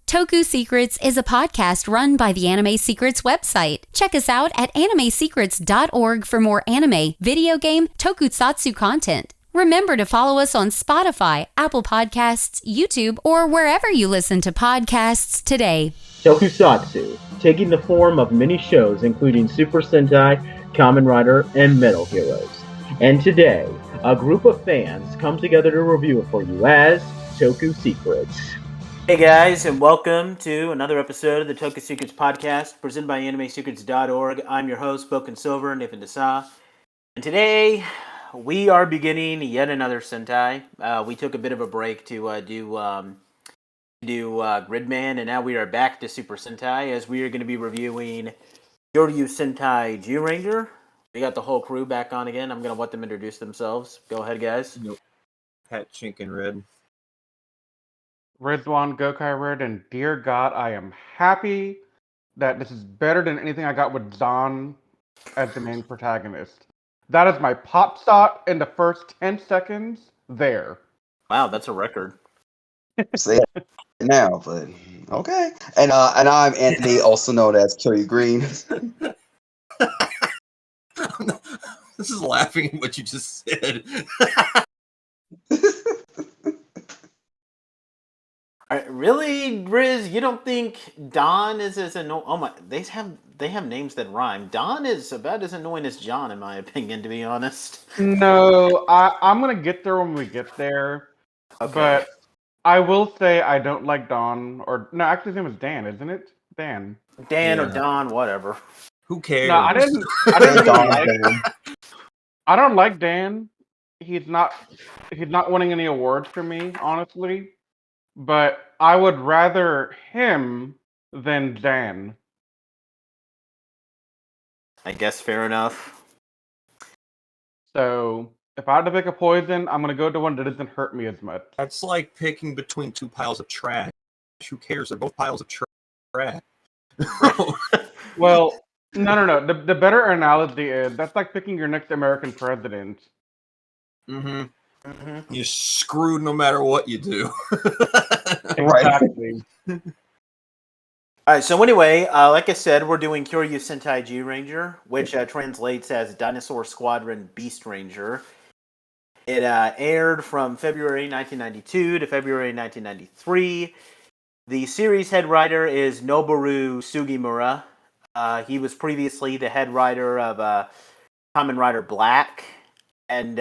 Toku Secrets is a podcast run by the Anime Secrets website. Check us out at animesecrets.org for more anime, video game, tokusatsu content. Remember to follow us on Spotify, Apple Podcasts, YouTube, or wherever you listen to podcasts today. Tokusatsu, taking the form of many shows including Super Sentai, Kamen Rider, and Metal Heroes. And today, a group of fans come together to review it for you as Toku Secrets. Hey guys, and welcome to another episode of the Toku Secrets podcast, presented by animesecrets.org. I'm your host, Boken Silver, Nippon Dasa. And today, we are beginning yet another Sentai. We took a bit of a break to do Gridman, and now we are back to Super Sentai, as we are going to be reviewing Kyoryu Sentai Zyuranger. We got the whole crew back on again. I'm going to let them introduce themselves. Go ahead, guys. Nope. Pat, Chink, and Red. Rizwan Gokai Red, and dear God, I am happy that this is better than anything I got with Zahn as the main protagonist. That is my pop shot in the first 10 seconds there. Wow, that's a record. Say it now, but okay. And I'm Anthony, also known as Kyoryu Green. This is laughing at what you just said. Really, Riz? You don't think Don is as annoying? Oh my! They have names that rhyme. Don is about as annoying as John, in my opinion, to be honest. No, I'm gonna get there when we get there. Okay. But I will say I don't like Don, or no, actually his name is Dan, isn't it? Dan. Dan or Yeah. Don, whatever. Who cares? No, I didn't really Don, like. Dan. I don't like Dan. He's not winning any awards for me, honestly. But I would rather him than Dan. I guess fair enough. So if I had to pick a poison, I'm gonna go to one that doesn't hurt me as much. That's like picking between two piles of trash. Who cares? They're both piles of trash. Well, no. The better analogy is that's like picking your next American president. Mm-hmm. You're screwed no matter what you do. Exactly. All right. So anyway, like I said, we're doing Kyoryu Sentai Zyuranger, which translates as Dinosaur Squadron Beast Ranger. It aired from February 1992 to February 1993. The series head writer is Noboru Sugimura. He was previously the head writer of Kamen Rider Black, and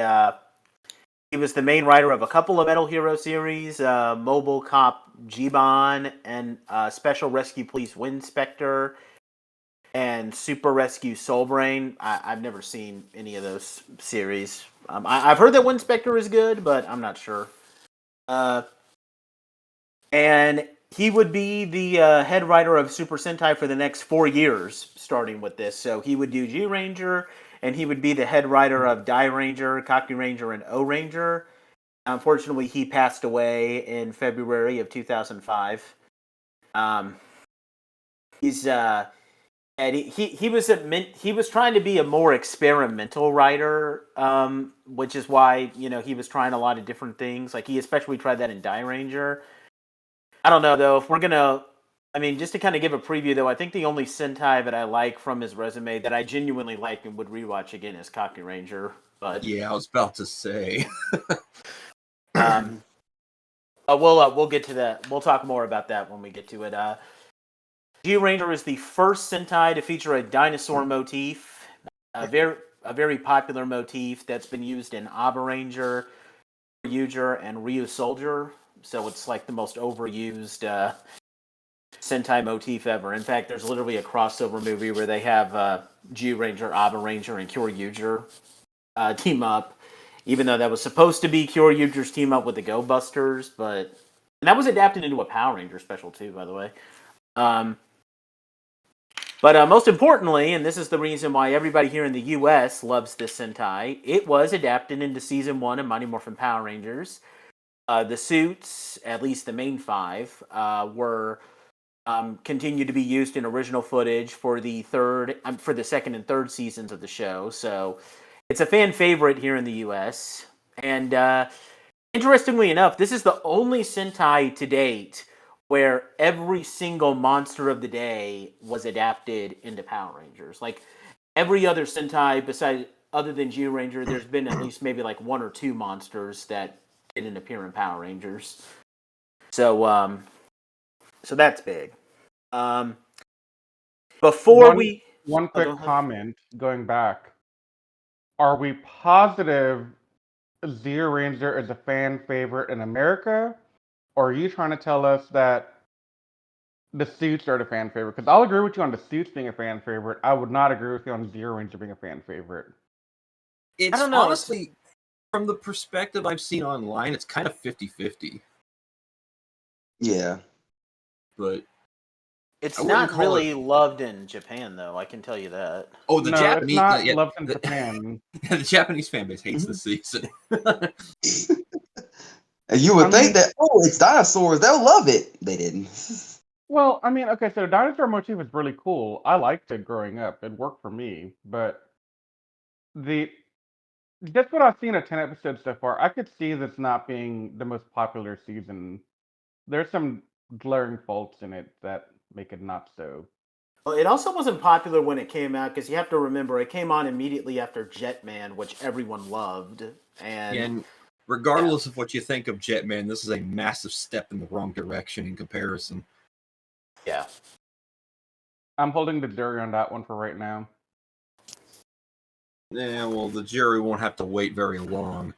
he was the main writer of a couple of Metal Hero series, Mobile Cop Giban, and Special Rescue Police Windspector, and Super Rescue Soulbrain. I've never seen any of those series. I've heard that Windspector is good, but I'm not sure. And he would be the head writer of Super Sentai for the next 4 years, starting with this. So he would do Zyuranger, and he would be the head writer of Die Ranger, Kaku Ranger, and O Ranger. Unfortunately, he passed away in February of 2005. He was trying to be a more experimental writer, which is why he was trying a lot of different things. Like he especially tried that in Die Ranger. I don't know though if we're gonna. I mean, just to kind of give a preview, though, I think the only Sentai that I like from his resume that I genuinely like and would rewatch again is Kaku Ranger. But Yeah, I was about to say. we'll get to that. We'll talk more about that when we get to it. Zyuranger is the first Sentai to feature a dinosaur motif, a very popular motif that's been used in Aba Ranger, Ryuger, and Ryu Soldier. So it's like the most overused Sentai motif ever. In fact, there's literally a crossover movie where they have Zyuranger, Aba Ranger, and Kyoryuger team up, even though that was supposed to be Kyoryuger's team up with the Go Busters, and that was adapted into a Power Ranger special too, by the way. But most importantly, and this is the reason why everybody here in the U.S. loves this Sentai, it was adapted into Season 1 of Mighty Morphin Power Rangers. The suits, at least the main 5, were continued to be used in original footage for the second and third seasons of the show. So it's a fan favorite here in the U.S. And interestingly enough, this is the only Sentai to date where every single monster of the day was adapted into Power Rangers. Like every other Sentai other than Zyuranger, there's been at least maybe like one or two monsters that didn't appear in Power Rangers. So so that's big. Before one quick comment going back. Are we positive Zyuranger is a fan favorite in America? Or are you trying to tell us that the suits are the fan favorite? Because I'll agree with you on the suits being a fan favorite. I would not agree with you on Zyuranger being a fan favorite. It's I don't know. Honestly, from the perspective I've seen online, it's kind of 50-50. Yeah. But it's not really loved in Japan, though. I can tell you that. Oh, the No, Japanese, it's not loved in Japan. The Japanese fan base hates the season. And you would think that, it's dinosaurs, they'll love it. They didn't. Well, I mean, okay, so the dinosaur motif is really cool. I liked it growing up. It worked for me. But just what I've seen of 10 episodes so far, I could see this not being the most popular season. There's some glaring faults in it that make it not so. Well, it also wasn't popular when it came out because you have to remember it came on immediately after Jetman, which everyone loved. And regardless of what you think of Jetman, this is a massive step in the wrong direction in comparison. Yeah. I'm holding the jury on that one for right now. Yeah, well, the jury won't have to wait very long.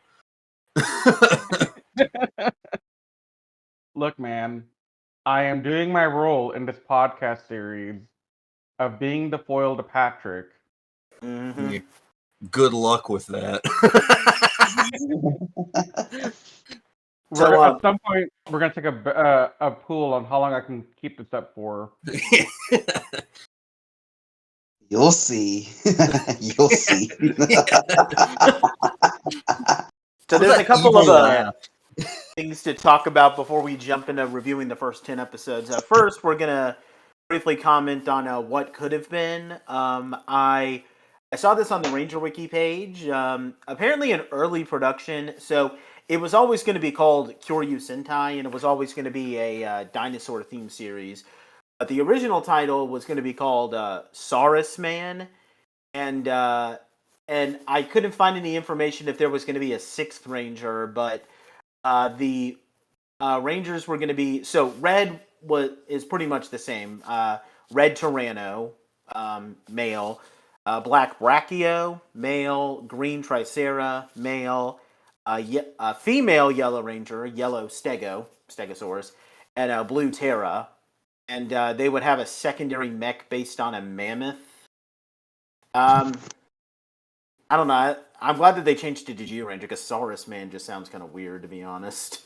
Look, man, I am doing my role in this podcast series of being the foil to Patrick. Mm-hmm. Yeah. Good luck with that. At some point, we're going to take a pool on how long I can keep this up for. You'll see. You'll see. So there's a couple of things to talk about before we jump into reviewing the first 10 episodes. First, we're going to briefly comment on what could have been. I saw this on the Ranger Wiki page. Apparently an early production. So it was always going to be called Kyoryu Sentai, and it was always going to be a dinosaur theme series. But the original title was going to be called Saurus Man. And I couldn't find any information if there was going to be a sixth Ranger, but the Rangers were going to be... So Red is pretty much the same. Red Tyranno, male. Black Brachio, male. Green Tricera, male. Female Yellow Ranger, Yellow Stegosaurus, and Blue Terra. And they would have a secondary mech based on a mammoth. I don't know. I'm glad that they changed it to Zyuranger because Saurus Man just sounds kind of weird, to be honest.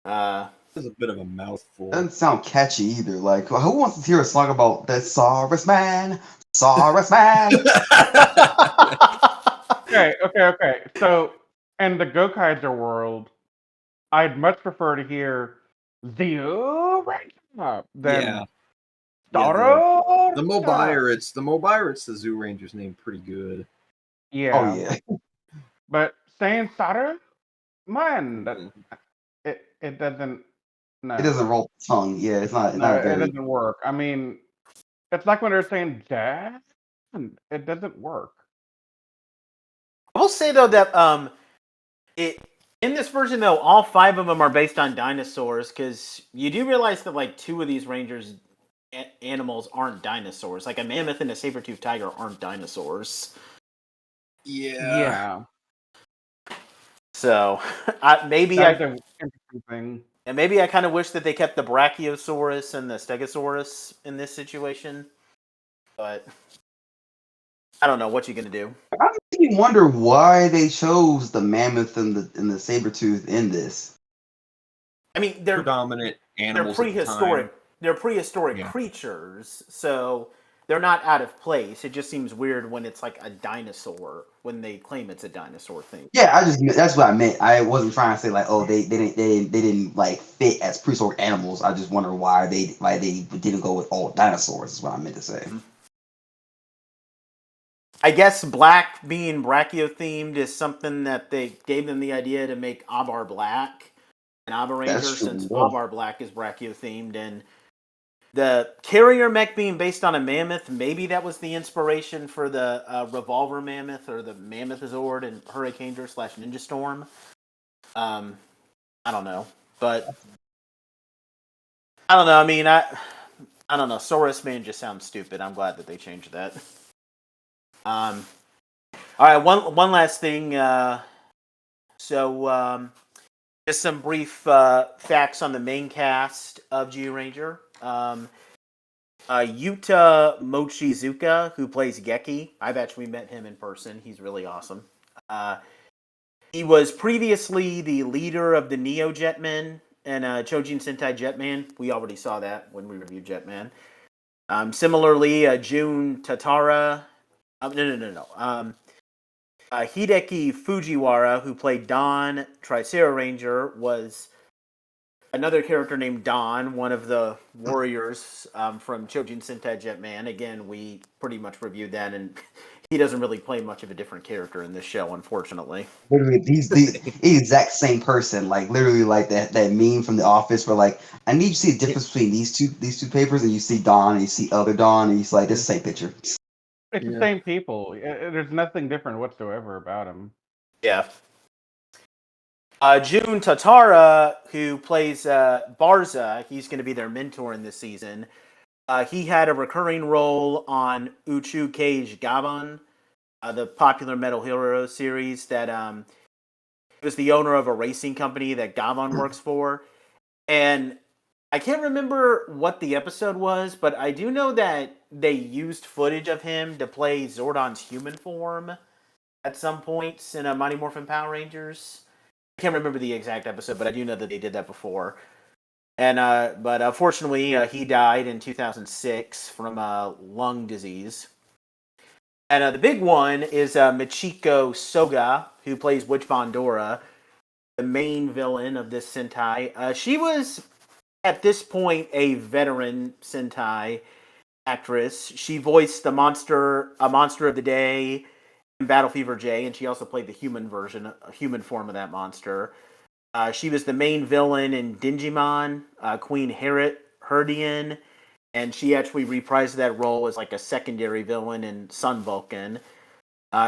It's a bit of a mouthful. Doesn't sound catchy either. Like, who wants to hear a song about that Saurus Man? Saurus Man! Okay. So, in the Gokaiser world, I'd much prefer to hear Zyuranger than Saurus. The Mobirates, the Zyuranger's name pretty good. Yeah. Oh, yeah. But saying Saurus, man, it doesn't... No. It doesn't roll the tongue. Yeah, it's not. It doesn't work. I mean, it's like when they're saying dad. It doesn't work. I will say though that in this version though, all 5 of them are based on dinosaurs because you do realize that like 2 of these Rangers animals aren't dinosaurs. Like a mammoth and a saber-toothed tiger aren't dinosaurs. Yeah. So maybe that's an interesting thing. And maybe I kind of wish that they kept the Brachiosaurus and the Stegosaurus in this situation. But I don't know what you're gonna do. I really wonder why they chose the mammoth and the saber-tooth in this. I mean, they're predominant animals. They're prehistoric. They're prehistoric creatures, so they're not out of place. It just seems weird when it's like a dinosaur when they claim it's a dinosaur thing. Yeah, that's what I meant. I wasn't trying to say like, oh, they didn't like fit as prehistoric animals. I just wonder why they didn't go with all dinosaurs. Is what I meant to say. I guess black being brachio themed is something that they gave them the idea to make Abar black, an Aba Ranger, That's true. since all of our black is Brachio themed, and the carrier mech being based on a mammoth, maybe that was the inspiration for the Revolver Mammoth or the Mammoth Zord and Hurricaneer / Ninja Storm. I don't know, but I don't know. I mean, I don't know. Saurus Man just sounds stupid. I'm glad that they changed that. All right, one last thing. Just some brief facts on the main cast of Zyuranger. Yuta Mochizuka, who plays Geki. I've actually met him in person. He's really awesome. He was previously the leader of the Neo Jetmen and Chojin Sentai Jetman. We already saw that when we reviewed Jetman. Similarly, Jun Tatara. No. Hideki Fujiwara, who played Don Tricera Ranger, was another character named Don, one of the warriors from Chojin Sentai Jetman. Again, we pretty much reviewed that, and he doesn't really play much of a different character in this show, unfortunately. Literally, he's the exact same person. Like literally, like that meme from The Office, where like I need you to see the difference between these two papers, and you see Don, and you see other Don, and he's like, this is the same picture. It's the same people. There's nothing different whatsoever about him. Yeah. Jun Tatara, who plays Barza, he's going to be their mentor in this season. He had a recurring role on Uchu Cage Gaban, the popular Metal Hero series that he was the owner of a racing company that Gaban works for. And I can't remember what the episode was, but I do know that they used footage of him to play Zordon's human form at some points in Mighty Morphin Power Rangers. I can't remember the exact episode, but I do know that they did that before. And but unfortunately, he died in 2006 from lung disease. And the big one is Michiko Soga, who plays Witch Bondora, the main villain of this Sentai. She was, at this point, a veteran Sentai actress. She voiced a monster of the day in Battle Fever J, and she also played the human form of that monster. She was the main villain in Digimon, Queen Herdian, and she actually reprised that role as like a secondary villain in Sun Vulcan.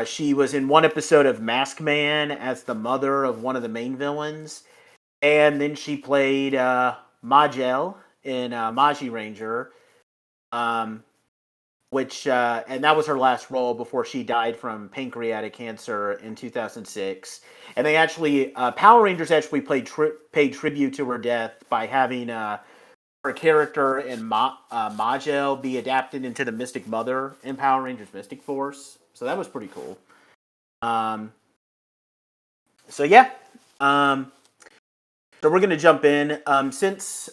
She was in one episode of Mask Man as the mother of one of the main villains, and then she played Majel in Maji Ranger, which and that was her last role before she died from pancreatic cancer in 2006. And they actually Power Rangers actually paid tribute to her death by having her character in Majel be adapted into the Mystic Mother in Power Rangers Mystic Force. So that was pretty cool. So yeah. So we're going to jump in. Since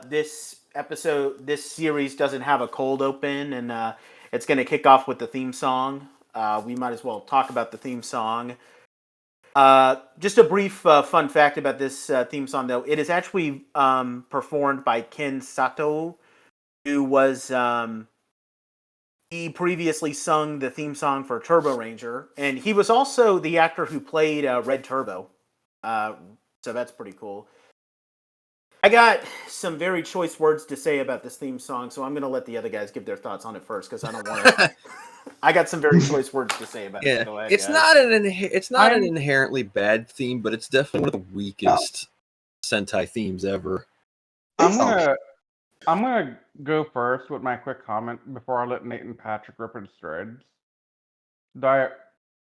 this series doesn't have a cold open, and it's going to kick off with the theme song, we might as well talk about the theme song. Just a brief fun fact about this theme song, though. It is actually performed by Ken Sato, who was... he previously sung the theme song for Turbo Ranger, and he was also the actor who played Red Turbo. So that's pretty cool. I got some very choice words to say about this theme song, so I'm going to let the other guys give their thoughts on it first, because I don't want to... I got some very choice words to say about it. Go ahead, it's guys. not an inherently bad theme, but it's definitely one of the weakest Sentai themes ever. I'm gonna go first with my quick comment before I let Nate and Patrick rip into shreds. I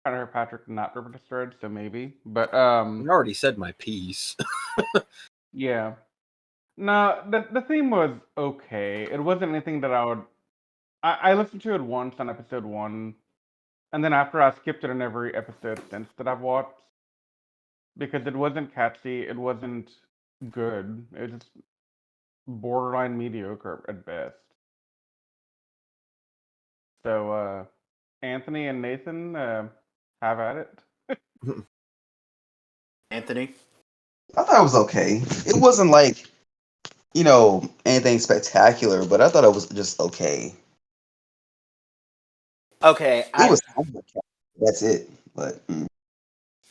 heard Patrick not rip into shreds, so maybe. But I already said my piece. yeah. No, the theme was okay. It wasn't anything that I would... I listened to it once on episode 1, and then after I skipped it in every episode since that I've watched. Because it wasn't catchy, it wasn't good. It was just borderline mediocre at best. So, Anthony and Nathan, have at it. Anthony? I thought it was okay. It wasn't like, anything spectacular, but I thought it was just okay. Okay. It was... That's it. But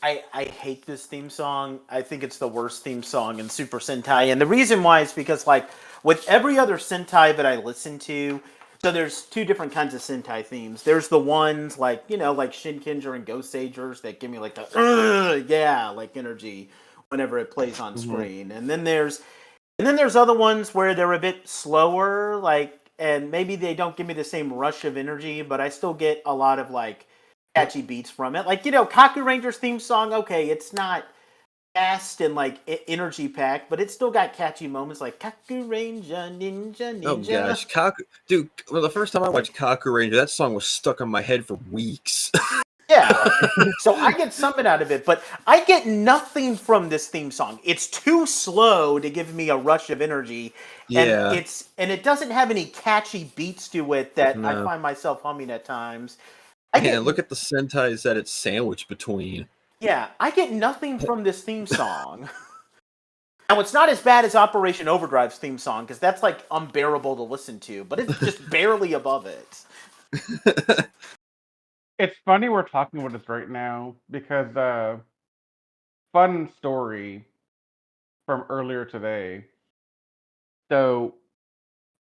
I hate this theme song. I think it's the worst theme song in Super Sentai. And the reason why is because, like, with every other Sentai that I listen to, so there's two different kinds of Sentai themes. There's the ones, like, like Shinkenger and Ghost Sagers that give me, like, the, yeah, like, energy whenever it plays on screen. And then there's other ones where they're a bit slower, like, and maybe they don't give me the same rush of energy, but I still get a lot of, like, catchy beats from it. Like, Kaku Ranger's theme song, okay, it's not fast and, like, energy packed, but it's still got catchy moments like Kaku Ranger, Ninja. Oh gosh, dude! Well, the first time I watched Kaku Ranger, that song was stuck in my head for weeks. Yeah. So I get something out of it, but I get nothing from this theme song. It's too slow to give me a rush of energy. Yeah. And it doesn't have any catchy beats to it that I No. find myself humming at times. And look at the Sentais that it's sandwiched between. Yeah, I get nothing from this theme song. Now, it's not as bad as Operation Overdrive's theme song, because that's, like, unbearable to listen to, but it's just barely above it. It's funny we're talking about this right now because fun story from earlier today. So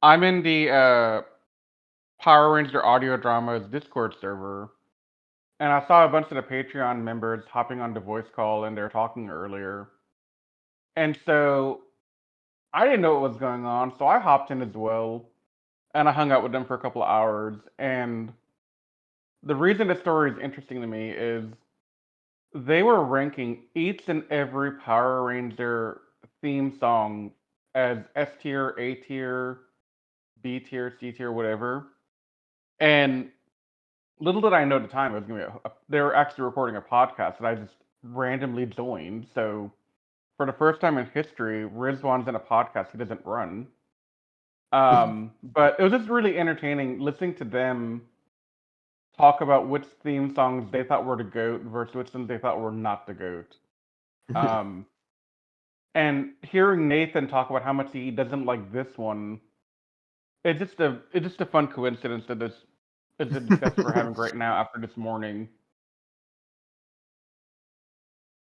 I'm in the Power Ranger audio dramas Discord server, and I saw a bunch of the Patreon members hopping on the voice call and they're talking earlier. And so I didn't know what was going on, so I hopped in as well, and I hung out with them for a couple of hours. And the reason the story is interesting to me is they were ranking each and every Power Ranger theme song as S tier, A tier, B tier, C tier, whatever. And little did I know at the time it was going to be they were actually recording a podcast that I just randomly joined. So for the first time in history, Rizwan's in a podcast he doesn't run. But it was just really entertaining listening to them talk about which theme songs they thought were the GOAT versus which ones they thought were not the GOAT. And hearing Nathan talk about how much he doesn't like this one, it's just a fun coincidence that this is a discussion we're having right now after this morning.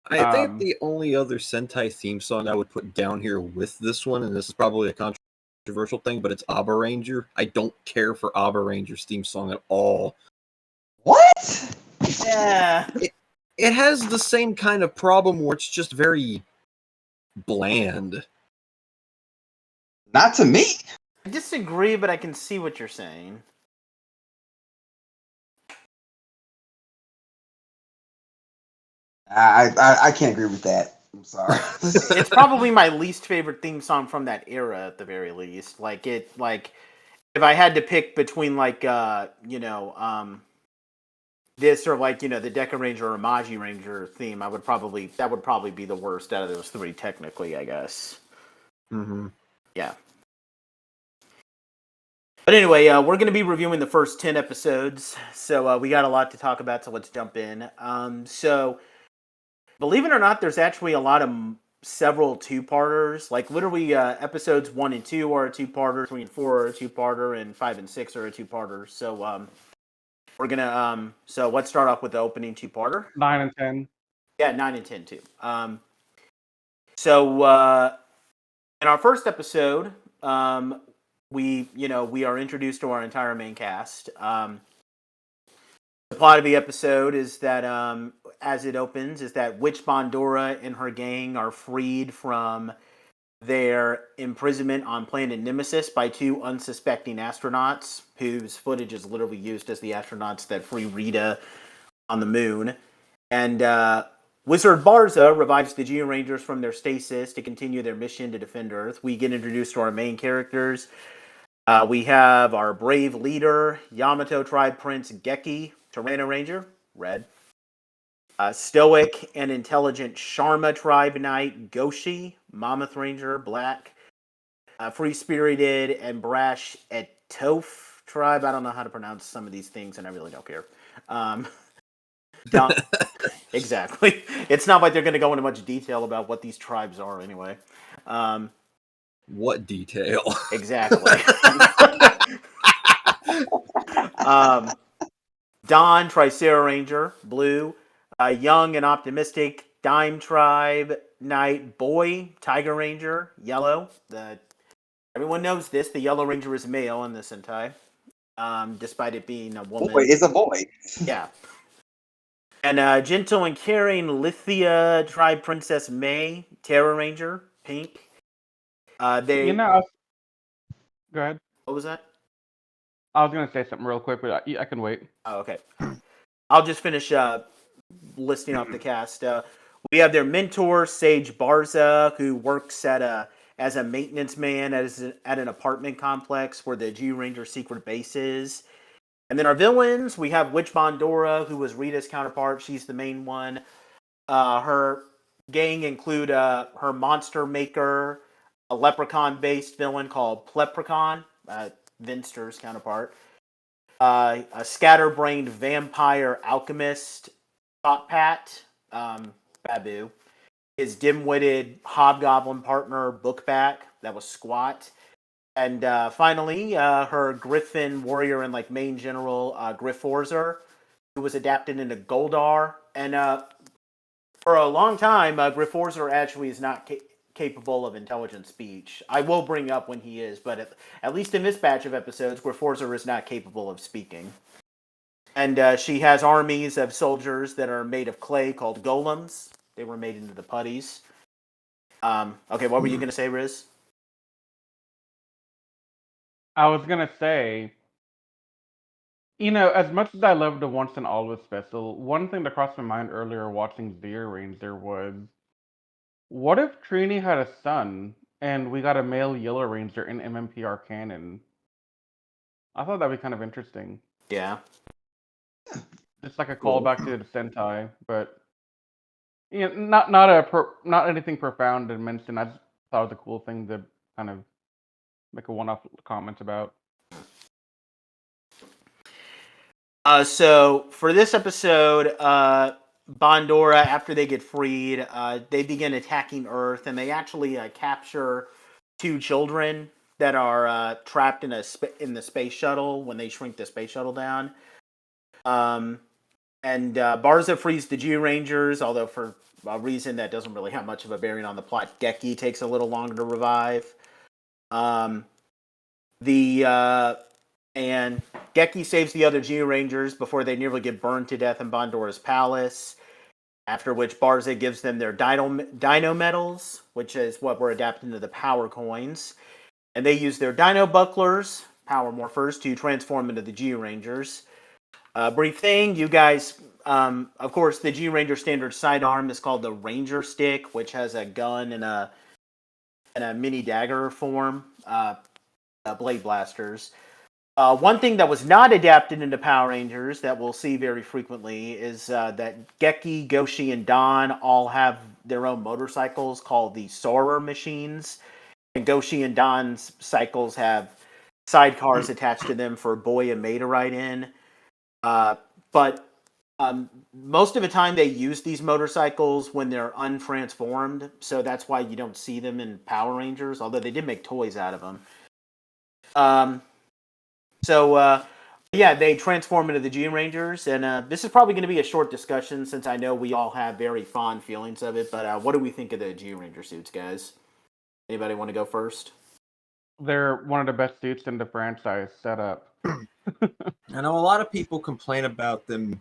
I think the only other Sentai theme song I would put down here with this one, and this is probably a controversial thing, but it's Abba Ranger. I don't care for Abba Ranger's theme song at all. What? Yeah. It has the same kind of problem where it's just very bland. Not to me. I disagree, but I can see what you're saying. I can't agree with that. I'm sorry. It's probably my least favorite theme song from that era, at the very least. Like, if I had to pick between, like, this or, like, the Deca Ranger or Magi Ranger theme, that would probably be the worst out of those three, technically, I guess. Mm-hmm. Yeah. But anyway, we're going to be reviewing the first 10 episodes, so we got a lot to talk about, so let's jump in. So, believe it or not, there's actually a lot of several two-parters. Like, literally, episodes 1 and 2 are a two-parter, 3 and 4 are a two-parter, and 5 and 6 are a two-parter. So, we're going to, so let's start off with the opening two-parter. 9 and 10. Yeah, 9 and 10, too. So, in our first episode, we are introduced to our entire main cast. The plot of the episode is that, as it opens, is that Witch Bondora and her gang are freed from their imprisonment on planet Nemesis by two unsuspecting astronauts, whose footage is literally used as the astronauts that free Rita on the moon. And Wizard Barza revives the Zyurangers from their stasis to continue their mission to defend Earth. We get introduced to our main characters. We have our brave leader, Yamato Tribe Prince Geki, Tyranno Ranger, red. Stoic and intelligent Sharma Tribe Knight, Goshi, Mammoth Ranger, black. Free-spirited and brash Etoph Tribe. I don't know how to pronounce some of these things, and I really don't care. Exactly. It's not like they're going to go into much detail about what these tribes are anyway. What detail? Exactly. Don, Tricera Ranger, blue. Young and optimistic, Dime Tribe, Knight, Boy, Tiger Ranger, Yellow. Everyone knows this. The Yellow Ranger is male in the Sentai, despite it being a woman. Boy is a boy. Yeah. And gentle and caring, Lithia Tribe Princess May, Terra Ranger, Pink. You know, go ahead. What was that? I was gonna say something real quick, but I can wait. Oh, okay. I'll just finish listing off the cast. We have their mentor, Sage Barza, who works as a maintenance man at an apartment complex where the Zyuranger secret base is. And then our villains, we have Witch Bondora, who was Rita's counterpart. She's the main one. Her gang include her monster maker, a leprechaun-based villain called Pleprecon, Vinster's counterpart. A scatterbrained vampire alchemist, Top Pat, Babu. His dim-witted hobgoblin partner, Bookback, that was Squat. And finally, her Griffin warrior and main general, Grifforzer, who was adapted into Goldar. And for a long time, Grifforzer actually is not capable of intelligent speech. I will bring up when he is, but at least in this batch of episodes, Grifforzer is not capable of speaking. And she has armies of soldiers that are made of clay called golems. They were made into the putties. Okay, what were you going to say, Riz? I was gonna say, as much as I love the Once and Always special, one thing that crossed my mind earlier watching Zyuranger was, what if Trini had a son and we got a male Yellow Ranger in MMPR canon? I thought that'd be kind of interesting. Yeah. Just like a callback to the Sentai, but not anything profound to mention. I just thought it was a cool thing to kind of make a one-off comment about. So for this episode, Bondora, after they get freed, they begin attacking Earth, and they actually capture 2 children that are trapped in the space shuttle when they shrink the space shuttle down. And Barza frees the Zyurangers, although for a reason that doesn't really have much of a bearing on the plot. Geki takes a little longer to revive. And Geki saves the other Zyurangers before they nearly get burned to death in Bondora's palace. After which Barza gives them their Dino medals, which is what we're adapting to the Power Coins. And they use their Dino Bucklers, Power Morphers, to transform into the Zyurangers. Brief thing, you guys, of course, the Zyuranger standard sidearm is called the Ranger Stick, which has a gun and a mini dagger form, blade blasters. One thing that was not adapted into Power Rangers that we'll see very frequently is that Geki, Goshi, and Don all have their own motorcycles called the Soarer machines. And Goshi and Don's cycles have sidecars attached to them for Boy and May to ride in. But most of the time they use these motorcycles when they're untransformed, so that's why you don't see them in Power Rangers, although they did make toys out of them. Yeah, they transform into the Zyurangers, and this is probably going to be a short discussion since I know we all have very fond feelings of it, but what do we think of the Zyuranger suits, guys? Anybody want to go first? They're one of the best suits in the franchise set up. I know a lot of people complain about them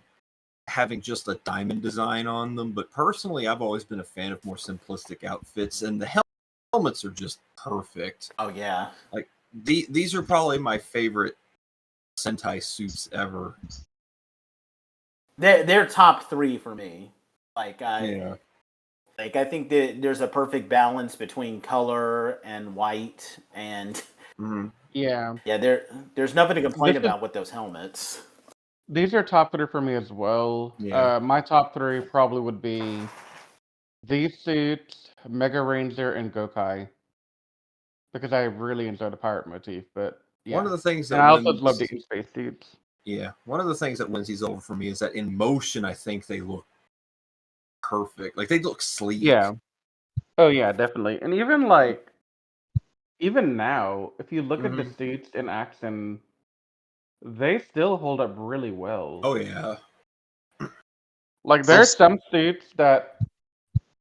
having just a diamond design on them, but personally, I've always been a fan of more simplistic outfits, and the helmets are just perfect. Oh, yeah. Like, these are probably my favorite Sentai suits ever. They're top 3 for me. Yeah. I think that there's a perfect balance between color and white, and yeah, there's nothing to complain about with those helmets. These are top 3 for me as well. Yeah. My top 3 probably would be these suits, Mega Ranger, and Gokai, because I really enjoy the pirate motif. But yeah. One of the things that I also love the in-space suits. Yeah, one of the things that wins these over for me is that in motion, I think they look perfect. Like, they look sleek. Yeah. Oh yeah, definitely. And even now, if you look at the suits in action, they still hold up really well. Oh yeah. Like, So there's some suits that,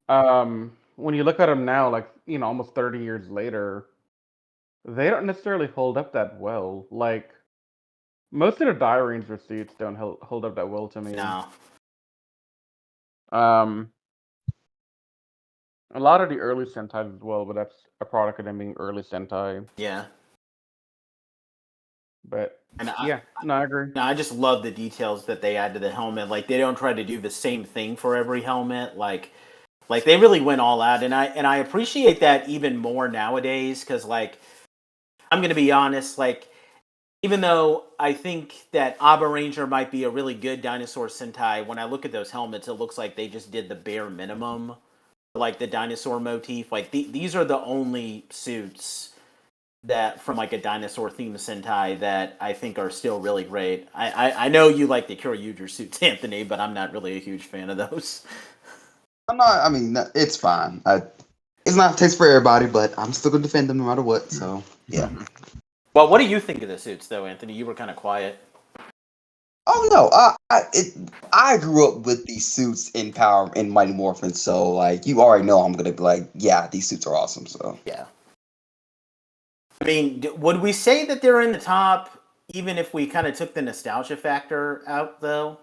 when you look at them now, like, almost 30 years later, they don't necessarily hold up that well. Like, most of the Zyuranger suits don't hold up that well to me. No. A lot of the early Sentai as well, but that's a product of them being early Sentai. Yeah. But And yeah, no, I agree. I just love the details that they add to the helmet. Like they don't try to do the same thing for every helmet. Like they really went all out, and I appreciate that even more nowadays. Because like I'm gonna be honest, like even though I think that Abba Ranger might be a really good dinosaur Sentai, when I look at those helmets, it looks like they just did the bare minimum, like the dinosaur motif. Like these are the only suits that from like a dinosaur themed Sentai that I think are still really great. I know you like the Kyoryu suits, Anthony, but I'm not really a huge fan of those. I'm not. I mean, it's fine. It's not a taste for everybody, but I'm still gonna defend them no matter what. So yeah. Well, what do you think of the suits, though, Anthony? You were kind of quiet. Oh no, I grew up with these suits in Power in Mighty Morphin, so like you already know I'm gonna be like, yeah, these suits are awesome. So Yeah. I mean, would we say that they're in the top, even if we kind of took the nostalgia factor out, though?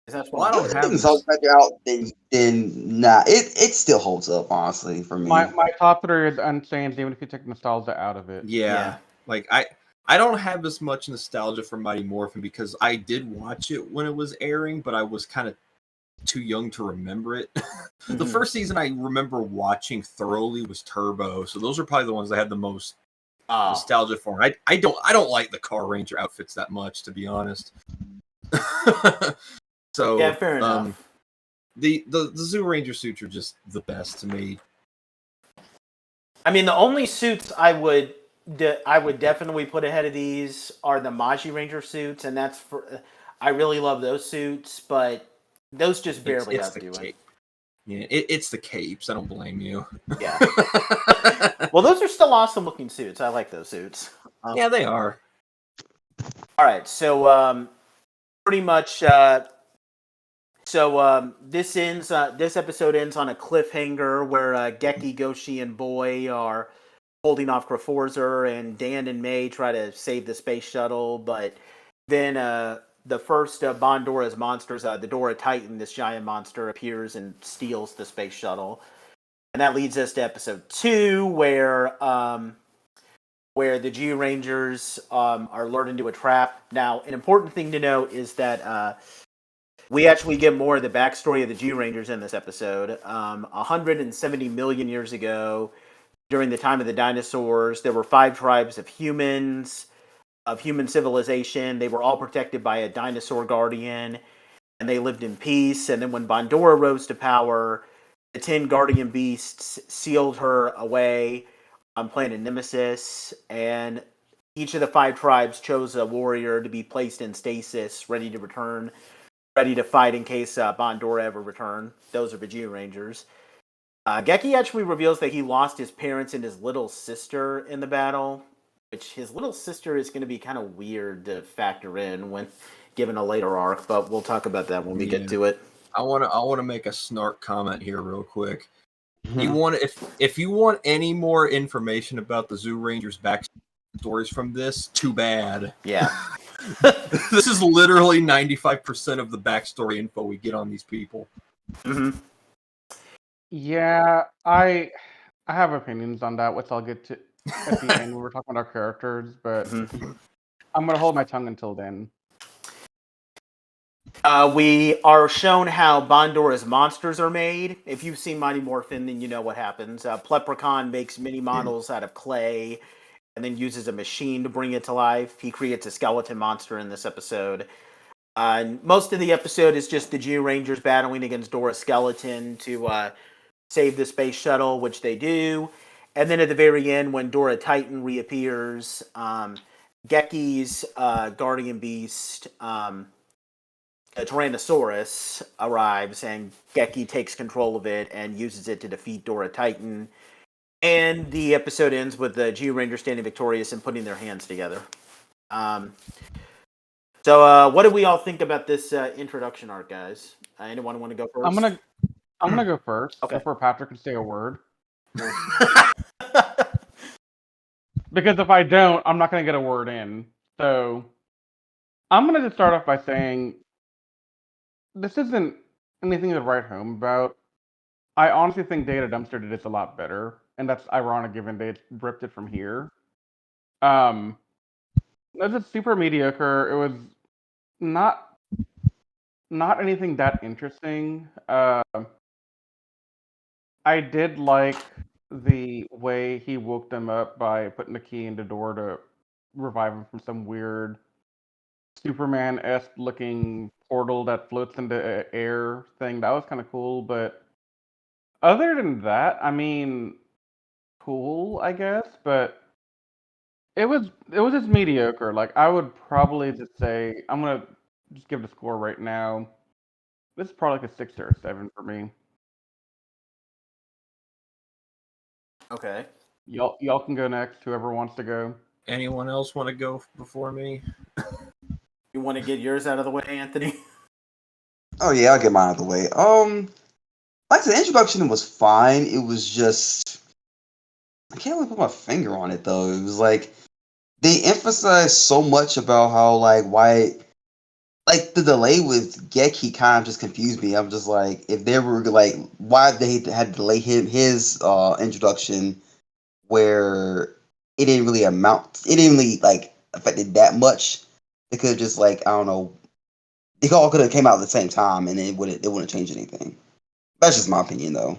That's what Well, I don't if have things this. hold back out, then nah, it still holds up honestly for me. My top 3 is unchanged, even if you take nostalgia out of it. Yeah. Like I don't have as much nostalgia for Mighty Morphin because I did watch it when it was airing, but I was kind of too young to remember it. The first season I remember watching thoroughly was Turbo, so those are probably the ones I had the most nostalgia for. I don't like the Car Ranger outfits that much, to be honest. So yeah, fair enough. The Zyuranger suits are just the best to me. I mean, the only suits I would definitely put ahead of these are the Mighty Ranger suits, and that's for I really love those suits, but those just barely outdo it. Yeah, it's the capes. I don't blame you. Yeah. Well, those are still awesome looking suits. I like those suits. Yeah, they are. All right, so pretty much. This ends. This episode ends on a cliffhanger where Geki, Goshi, and Boy are holding off Graforzer, and Dan and May try to save the space shuttle, but then the first Bondora's monsters, the Dora Titan, this giant monster, appears and steals the space shuttle, and that leads us to episode 2, where the Zyurangers are lured into a trap. Now, an important thing to note is that we actually get more of the backstory of the Zyurangers in this episode. 170 million years ago, during the time of the dinosaurs, there were 5 tribes of human civilization. They were all protected by a dinosaur guardian, and they lived in peace. And then when Bondora rose to power, the 10 guardian beasts sealed her away on planet Nemesis, and each of the 5 tribes chose a warrior to be placed in stasis, ready to fight in case Bondora ever returned. Those are the Zyurangers. Geki actually reveals that he lost his parents and his little sister in the battle, which his little sister is going to be kind of weird to factor in when given a later arc, but we'll talk about that when we get to it. I want to make a snark comment here real quick. If you want any more information about the Zyurangers' backstories from this, too bad. Yeah. This is literally 95% of the backstory info we get on these people. Mm-hmm. Yeah, I have opinions on that, which I'll get to at the end when we're talking about our characters, but I'm going to hold my tongue until then. We are shown how Bondora's monsters are made. If you've seen Mighty Morphin, then you know what happens. Pleprecon makes mini models out of clay and then uses a machine to bring it to life. He creates a skeleton monster in this episode. Most of the episode is just the Zyurangers battling against Dora Skeleton to save the space shuttle, which they do. And then at the very end, when Dora Titan reappears, Geki's guardian beast, a Tyrannosaurus, arrives, and Geki takes control of it and uses it to defeat Dora Titan. And the episode ends with the Zyuranger standing victorious and putting their hands together. So, what do we all think about this introduction arc, guys? Anyone want to go first? I'm gonna go first Okay. before Patrick can say a word. Because if I don't, I'm not gonna get a word in. So I'm gonna just start off by saying this isn't anything to write home about. I honestly think Data Dumpster did this a lot better, and that's ironic given they ripped it from here. It was super mediocre. It was not anything that interesting. I did like the way he woke them up by putting the key in the door to revive him from some weird Superman-esque looking portal that floats into air thing. That was kind of cool, but other than that, I mean, cool, I guess, but it was just mediocre. Like I would probably just say I'm gonna just give the score right now. This is probably like a 6 or a 7 for me. Okay. Y'all can go next. Whoever wants to go. Anyone else want to go before me? You want to get yours out of the way, Anthony? Oh yeah, I'll get mine out of the way. Like the introduction was fine. It was just I can't really put my finger on it though. It was like they emphasized so much about how why the delay with Geki kind of just confused me. I'm just like if they were like why they had to delay his introduction where it didn't really affected that much. They could have just I don't know. They all could have came out at the same time and it wouldn't change anything. That's just my opinion though.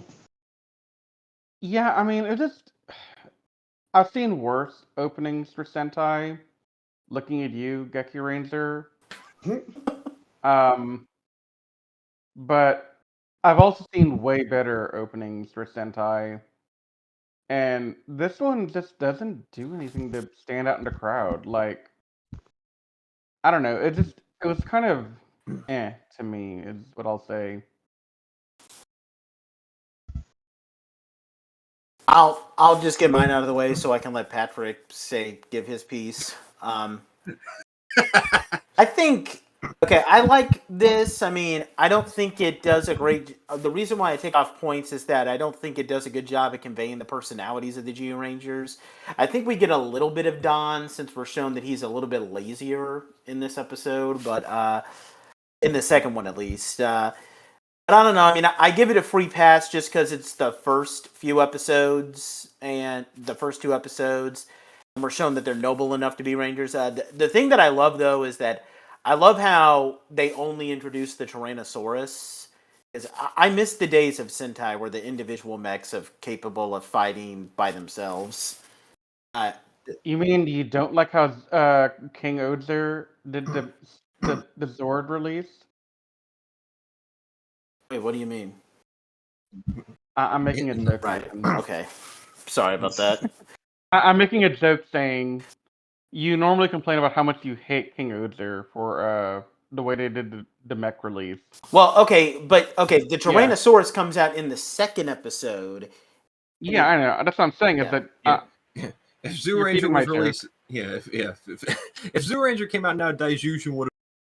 Yeah, I mean, I've seen worse openings for Sentai. Looking at you, Geki Ranger. But I've also seen way better openings for Sentai. And this one just doesn't do anything to stand out in the crowd. Like, I don't know. It was kind of to me, is what I'll say. I'll just get mine out of the way so I can let Patrick give his piece. I think I like this. I mean, I don't think it does a great. The reason why I take off points is that I don't think it does a good job at conveying the personalities of the Zyurangers. I think we get a little bit of Don since we're shown that he's a little bit lazier in this episode, but in the second one at least. But I don't know. I mean, I give it a free pass just because it's the first few episodes and the first 2 episodes, and we're shown that they're noble enough to be Rangers. The thing that I love though is that I love how they only introduce the Tyrannosaurus. Because I miss the days of Sentai where the individual mechs are capable of fighting by themselves. You mean you don't like how King Ozer did the Zord release? Wait, what do you mean? I'm making a joke. Right. Okay. Sorry about that. I'm making a joke saying you normally complain about how much you hate King Ozer for the way they did the mech release. Well, the Tyrannosaurus comes out in the second episode. Yeah, I know. That's what I'm saying. Is that if Zyuranger was released, if Zyuranger came out now, Daijujin would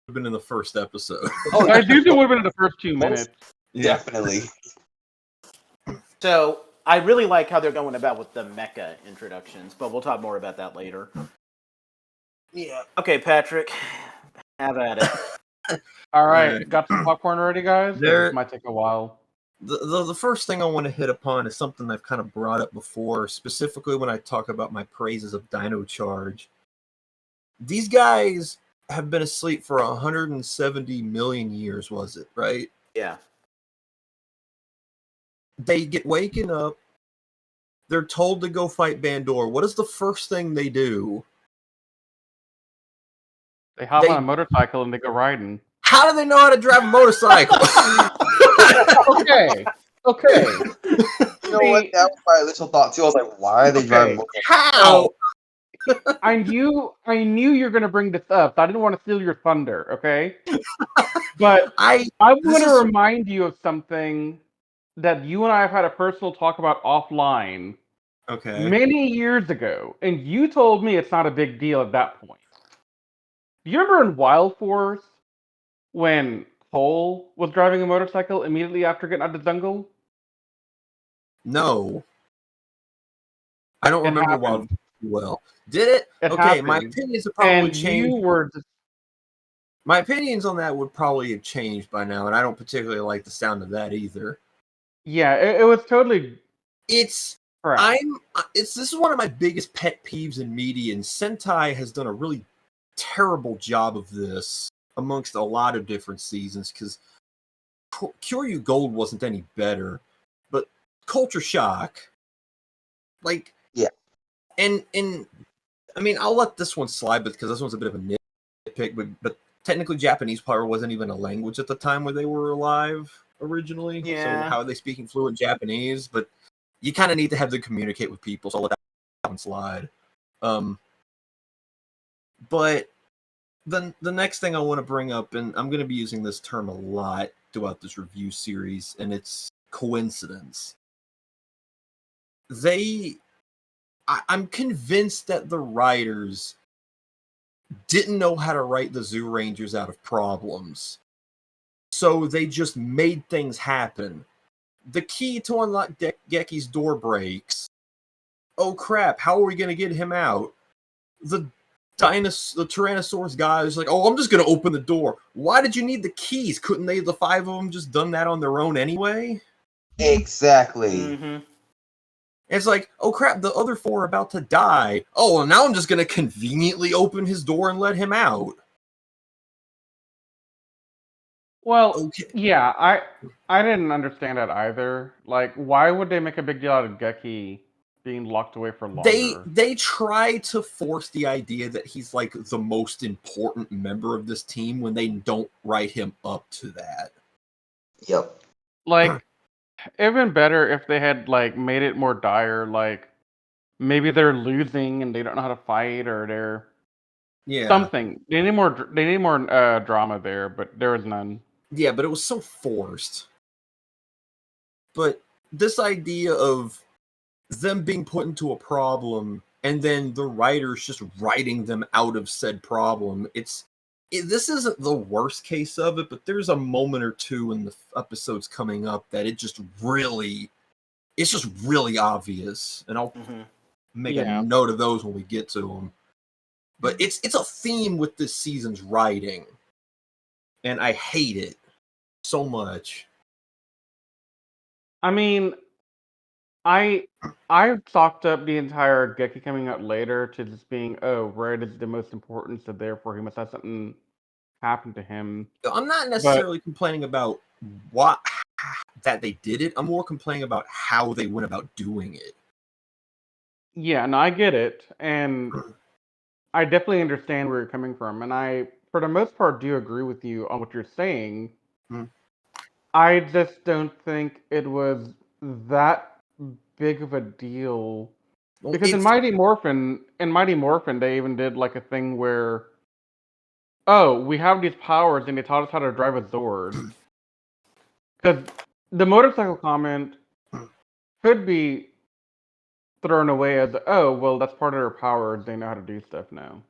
have been in the first episode. Oh, Daijujin would have been in the first 2 minutes. Definitely. So I really like how they're going about with the mecha introductions, but we'll talk more about that later. Yeah. Okay, Patrick, have at it. All right, got some popcorn ready, guys? This might take a while. The first thing I want to hit upon is something I've kind of brought up before, specifically when I talk about my praises of Dino Charge. These guys have been asleep for 170 million years, was it, right? Yeah. They get waken up. They're told to go fight Bandor. What is the first thing they do? They hop on a motorcycle and they go riding. How do they know how to drive a motorcycle? Okay. You know what? That was my initial thought too. I was like, why are they driving motorcycles? How? I knew you were gonna bring this up. So I didn't want to steal your thunder, okay? But I want to remind you of something that you and I have had a personal talk about offline. Okay. Many years ago, and you told me it's not a big deal at that point. Do you remember in Wild Force when Cole was driving a motorcycle immediately after getting out of the jungle? No. I don't It remember Wild happened. well. Did it? It Okay, my happened. opinions have probably And changed. you were just... My opinions on that would probably have changed by now, and I don't particularly like the sound of that either. Yeah, it was totally... This is one of my biggest pet peeves in media, and Sentai has done a really terrible job of this amongst a lot of different seasons, because Kyoryu Gold wasn't any better, but Culture Shock, like, Yeah. And I mean, I'll let this one slide because this one's a bit of a nitpick, but technically Japanese probably wasn't even a language at the time where they were alive originally. Yeah. So how are they speaking fluent Japanese? But you kind of need to have them communicate with people, so I'll let that one slide. But the next thing I want to bring up, and I'm going to be using this term a lot throughout this review series, and it's coincidence. I'm convinced that the writers didn't know how to write the Zyurangers out of problems. So they just made things happen. The key to unlock Geki's door breaks. Oh crap, how are we going to get him out? The Tyrannosaurus guy is like, oh, I'm just going to open the door. Why did you need the keys? Couldn't the 5 of them just done that on their own anyway? Exactly. Mm-hmm. It's like, oh crap, the other 4 are about to die. Oh, well, now I'm just going to conveniently open his door and let him out. Well, okay. Yeah, I didn't understand that either. Like, why would they make a big deal out of Geki being locked away for longer? They try to force the idea that he's like the most important member of this team when they don't write him up to that. Yep. Like, it'd been better if they had like made it more dire. Like, maybe they're losing and they don't know how to fight, or they're something. They need more. They need more drama there, but there was none. Yeah, but it was so forced. But this idea of them being put into a problem and then the writers just writing them out of said problem, this isn't the worst case of it, but there's a moment or two in the episodes coming up that it's just really obvious, and I'll make a note of those when we get to them. But it's a theme with this season's writing, and I hate it so much. I mean, I chalked up the entire Geki coming out later to just being, oh, Red is the most important, so therefore he must have something happen to him. I'm not necessarily complaining about that they did it. I'm more complaining about how they went about doing it. Yeah, no, I get it, and I definitely understand where you're coming from, and I, for the most part, do agree with you on what you're saying. I just don't think it was that big of a deal. Because in Mighty Morphin, they even did like a thing where, oh, we have these powers and they taught us how to drive a Zord. Because the motorcycle comment could be thrown away as, oh, well, that's part of their powers. They know how to do stuff now.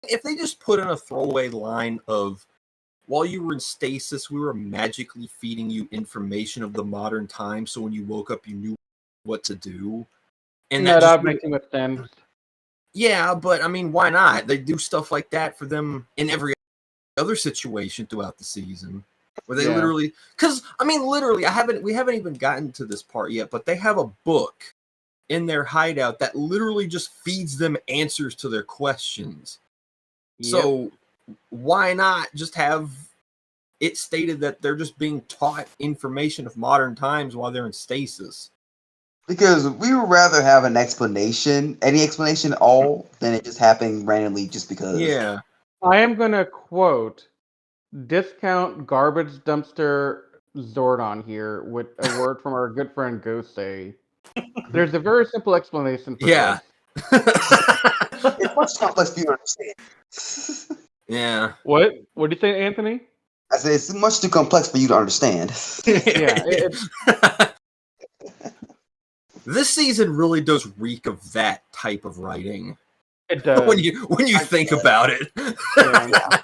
If they just put in a throwaway line of, while you were in stasis, we were magically feeding you information of the modern time, so when you woke up, you knew what to do. And that makes too much sense. Yeah, but I mean, why not? They do stuff like that for them in every other situation throughout the season, where they literally, because I mean, literally, we haven't even gotten to this part yet, but they have a book in their hideout that literally just feeds them answers to their questions. Yep. So why not just have it stated that they're just being taught information of modern times while they're in stasis? Because we would rather have any explanation at all, than it just happening randomly just because. Yeah. I am going to quote, discount garbage dumpster Zordon here with a word from our good friend Gosei. There's a very simple explanation for this. It's much complex for you to understand. Yeah. What did you say, Anthony? I said it's much too complex for you to understand. This season really does reek of that type of writing. It does. when you think about it. Yeah.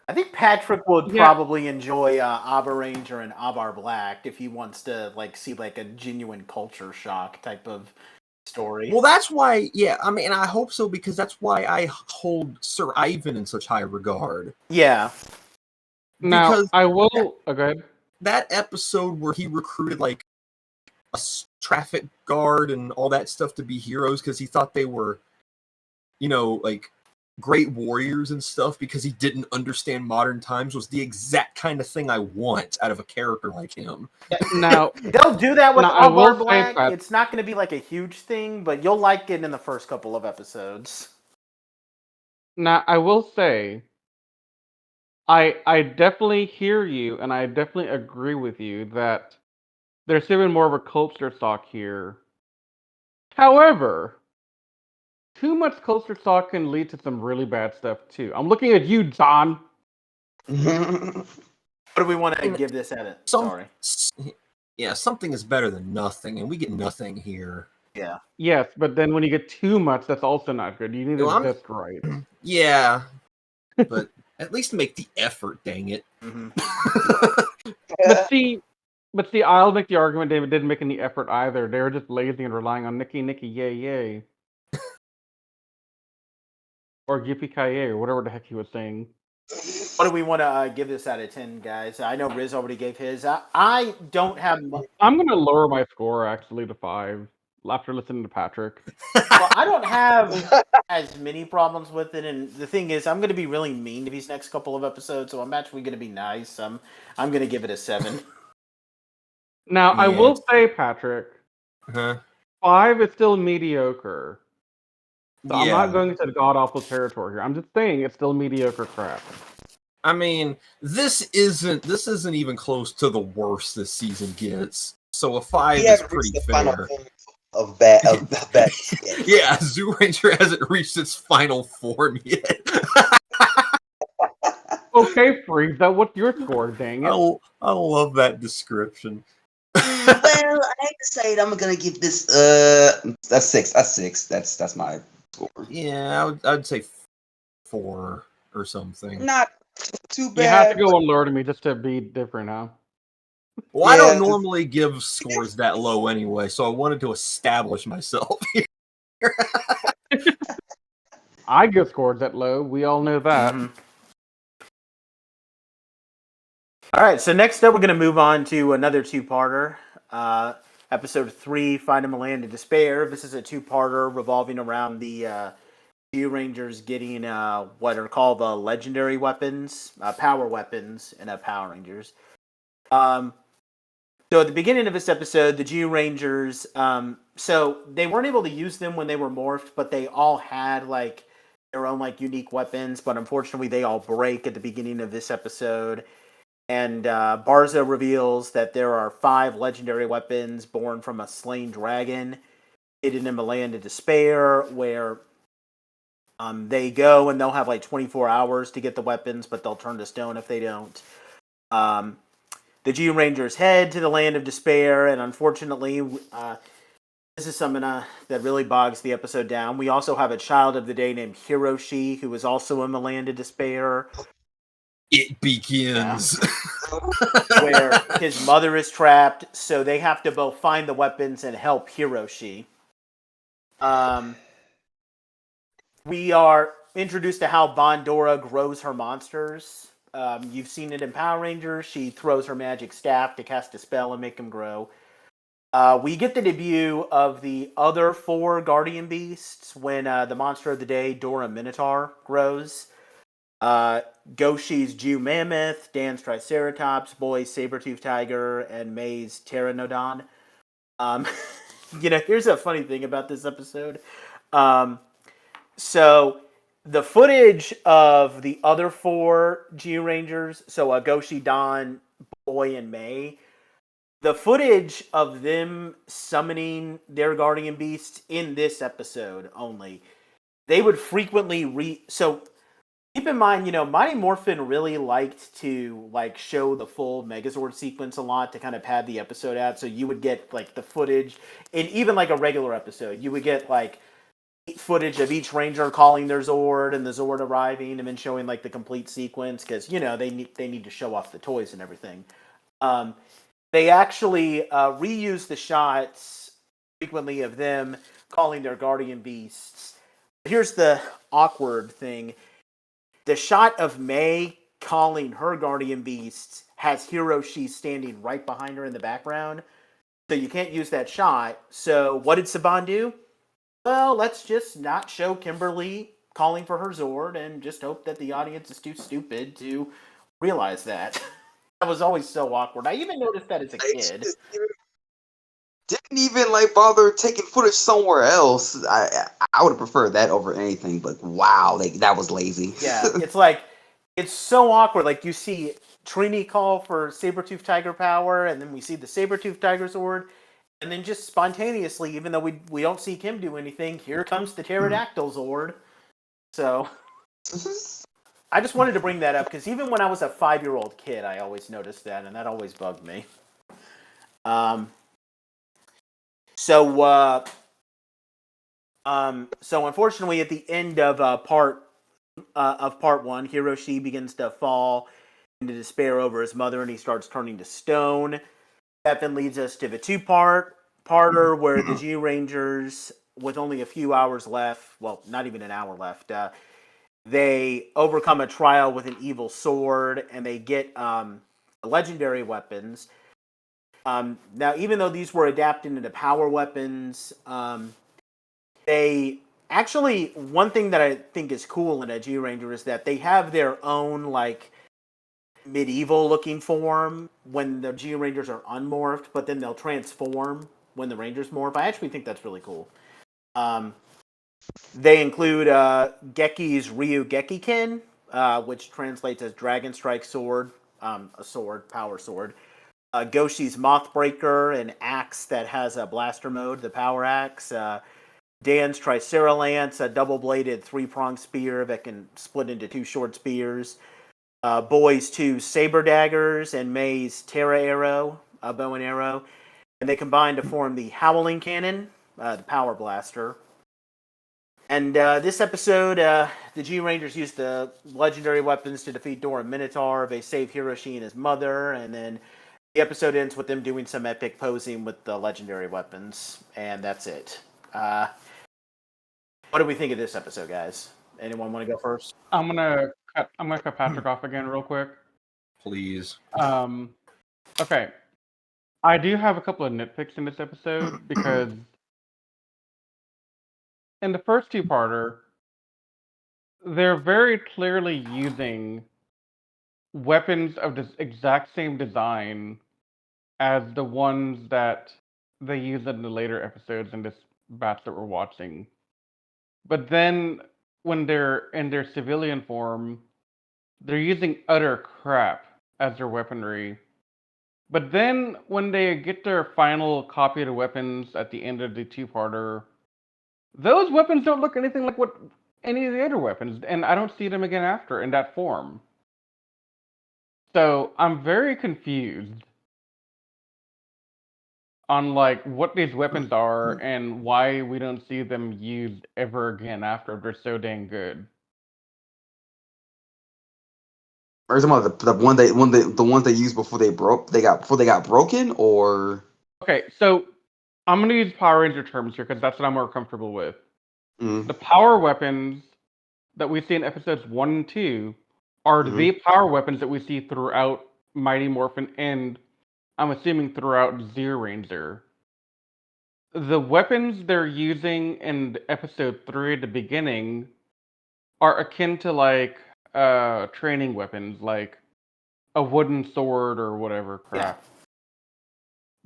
I think Patrick would probably enjoy Abba Ranger and Abar Black if he wants to see a genuine culture shock type of story. Well, that's why. Yeah, I mean, I hope so, because that's why I hold Sir Ivan in such high regard. Yeah. Now I will. Okay. That episode where he recruited a traffic guard and all that stuff to be heroes because he thought they were, great warriors and stuff because he didn't understand modern times, was the exact kind of thing I want out of a character like him. Now they'll do that with Abar Black. Say, it's not going to be a huge thing, but you'll like it in the first couple of episodes. Now I will say, I definitely hear you, and I definitely agree with you that there's even more of a culture shock here. However, too much culture shock can lead to some really bad stuff too. I'm looking at you, John. What do we want to give this edit? Sorry. Yeah, something is better than nothing, and we get nothing here. Yeah. Yes, but then when you get too much, that's also not good. You need it just right. Yeah, but at least make the effort, dang it. Mm-hmm. But see, I'll make the argument David didn't make any effort either. They were just lazy and relying on Nikki, yay, yay. Or Yippee-ki-yay, or whatever the heck he was saying. What do we want to give this out of 10, guys? I know Riz already gave his. I don't have... I'm going to lower my score, actually, to 5, after listening to Patrick. Well, I don't have as many problems with it, and the thing is, I'm going to be really mean to these next couple of episodes, so I'm actually going to be nice. I'm going to give it a 7. Now, I will say, Patrick, uh-huh. 5 is still mediocre. So I'm not going into the god-awful territory here. I'm just saying it's still mediocre crap. I mean, this isn't even close to the worst this season gets. So a 5 is pretty fair. Of bad. Yeah, Zyuranger hasn't reached its final form yet. Okay, Frieza, what's your score, dang it? I love that description. Well, I hate to say it, I'm gonna give this that's 6. That's my score. Yeah, I'd say 4 or something. Not too bad. You have to go and lure to me just to be different, huh? Well, I don't normally give scores that low anyway, so I wanted to establish myself here. I give scores that low. We all know that. Mm-hmm. All right, so next up, we're going to move on to another two-parter. Episode 3, Find Him a Land of Despair. This is a two-parter revolving around the Zyurangers getting what are called the legendary weapons, power weapons in Power Rangers. So at the beginning of this episode, the Zyurangers, so they weren't able to use them when they were morphed, but they all had their own unique weapons, but unfortunately they all break at the beginning of this episode. And Barza reveals that there are 5 legendary weapons born from a slain dragon hidden in the land of despair, where they go and they'll have 24 hours to get the weapons, but they'll turn to stone if they don't. The Zyurangers head to the land of despair, and unfortunately, this is something that really bogs the episode down. We also have a child of the day named Hiroshi, who is also in the land of despair. It begins. Yeah. Where his mother is trapped, so they have to both find the weapons and help Hiroshi. We are introduced to how Bandora grows her monsters. You've seen it in Power Rangers. She throws her magic staff to cast a spell and make them grow. We get the debut of the other 4 Guardian Beasts when the Monster of the Day, Dora Minotaur, grows. Goshi's Jew Mammoth, Dan's Triceratops, Boy's Saber-Tooth Tiger, and May's Pteranodon. Here's a funny thing about this episode. So the footage of the other 4 Zyurangers, so Goshi, Don, Boy, and May, the footage of them summoning their Guardian Beasts in this episode only, they would frequently so keep in mind, Mighty Morphin really liked to show the full Megazord sequence a lot to kind of pad the episode out. So you would get the footage, and even a regular episode, you would get footage of each Ranger calling their Zord and the Zord arriving, and then showing like the complete sequence because they need to show off the toys and everything. They actually reuse the shots frequently of them calling their guardian beasts. Here's the awkward thing: the shot of May calling her guardian beasts has Hiroshi standing right behind her in the background, so you can't use that shot. So what did Saban do? Well, let's just not show Kimberly calling for her Zord and just hope that the audience is too stupid to realize that. That was always so awkward. I even noticed that as a kid. Didn't even like bother taking footage somewhere else. I would have preferred that over anything, but wow, that was lazy. Yeah, it's so awkward. Like you see Trini call for Sabertooth Tiger power, and then we see the Sabertooth Tiger Zord, and then just spontaneously, even though we don't see Kim do anything, here comes the Pterodactyl Zord. So I just wanted to bring that up because even when I was a 5-year-old kid, I always noticed that, and that always bugged me. So unfortunately, at the end of part 1, Hiroshi begins to fall into despair over his mother, and he starts turning to stone. That then leads us to the two-parter where the Zyurangers, with only a few hours left, well, not even an hour left, they overcome a trial with an evil sword, and they get legendary weapons. Now, even though these were adapted into power weapons, they actually, one thing that I think is cool in a Zyuranger is that they have their own, like, medieval-looking form when the Zyurangers are unmorphed, but then they'll transform when the Rangers morph. I actually think that's really cool. They include Geki's Ryu Gekiken, which translates as Dragon Strike Sword, a sword, power sword. Goshi's Mothbreaker, an axe that has a blaster mode, the Power Axe. Dan's Triceralance, a double-bladed 3-pronged spear that can split into 2 short spears. Boy's 2 saber daggers, and May's Terra Arrow, a bow and arrow. And they combine to form the Howling Cannon, the Power Blaster. And this episode, the Zyurangers use the legendary weapons to defeat Dora Minotaur. They save Hiroshi and his mother, and then the episode ends with them doing some epic posing with the legendary weapons, and that's it. What do we think of this episode, guys? Anyone want to go first? I'm gonna cut Patrick off again real quick. Please. Okay. I do have a couple of nitpicks in this episode because in the first two-parter, they're very clearly using weapons of this exact same design as the ones that they use in the later episodes in this batch that we're watching. But then when they're in their civilian form, they're using utter crap as their weaponry. But then when they get their final copy of the weapons at the end of the two-parter, those weapons don't look anything like what any of the other weapons, and I don't see them again after in that form. So I'm very confused on like what these weapons are and why we don't see them used ever again after they're so dang good. Or is it about the ones they used before they got broken, or Okay, so I'm gonna use Power Ranger terms here because that's what I'm more comfortable with. Mm. The power weapons that we see in episodes 1 and 2 are the power weapons that we see throughout Mighty Morphin and I'm assuming throughout Zyuranger. The weapons they're using in episode 3 at the beginning are akin to like training weapons, like a wooden sword or whatever crap. Yeah.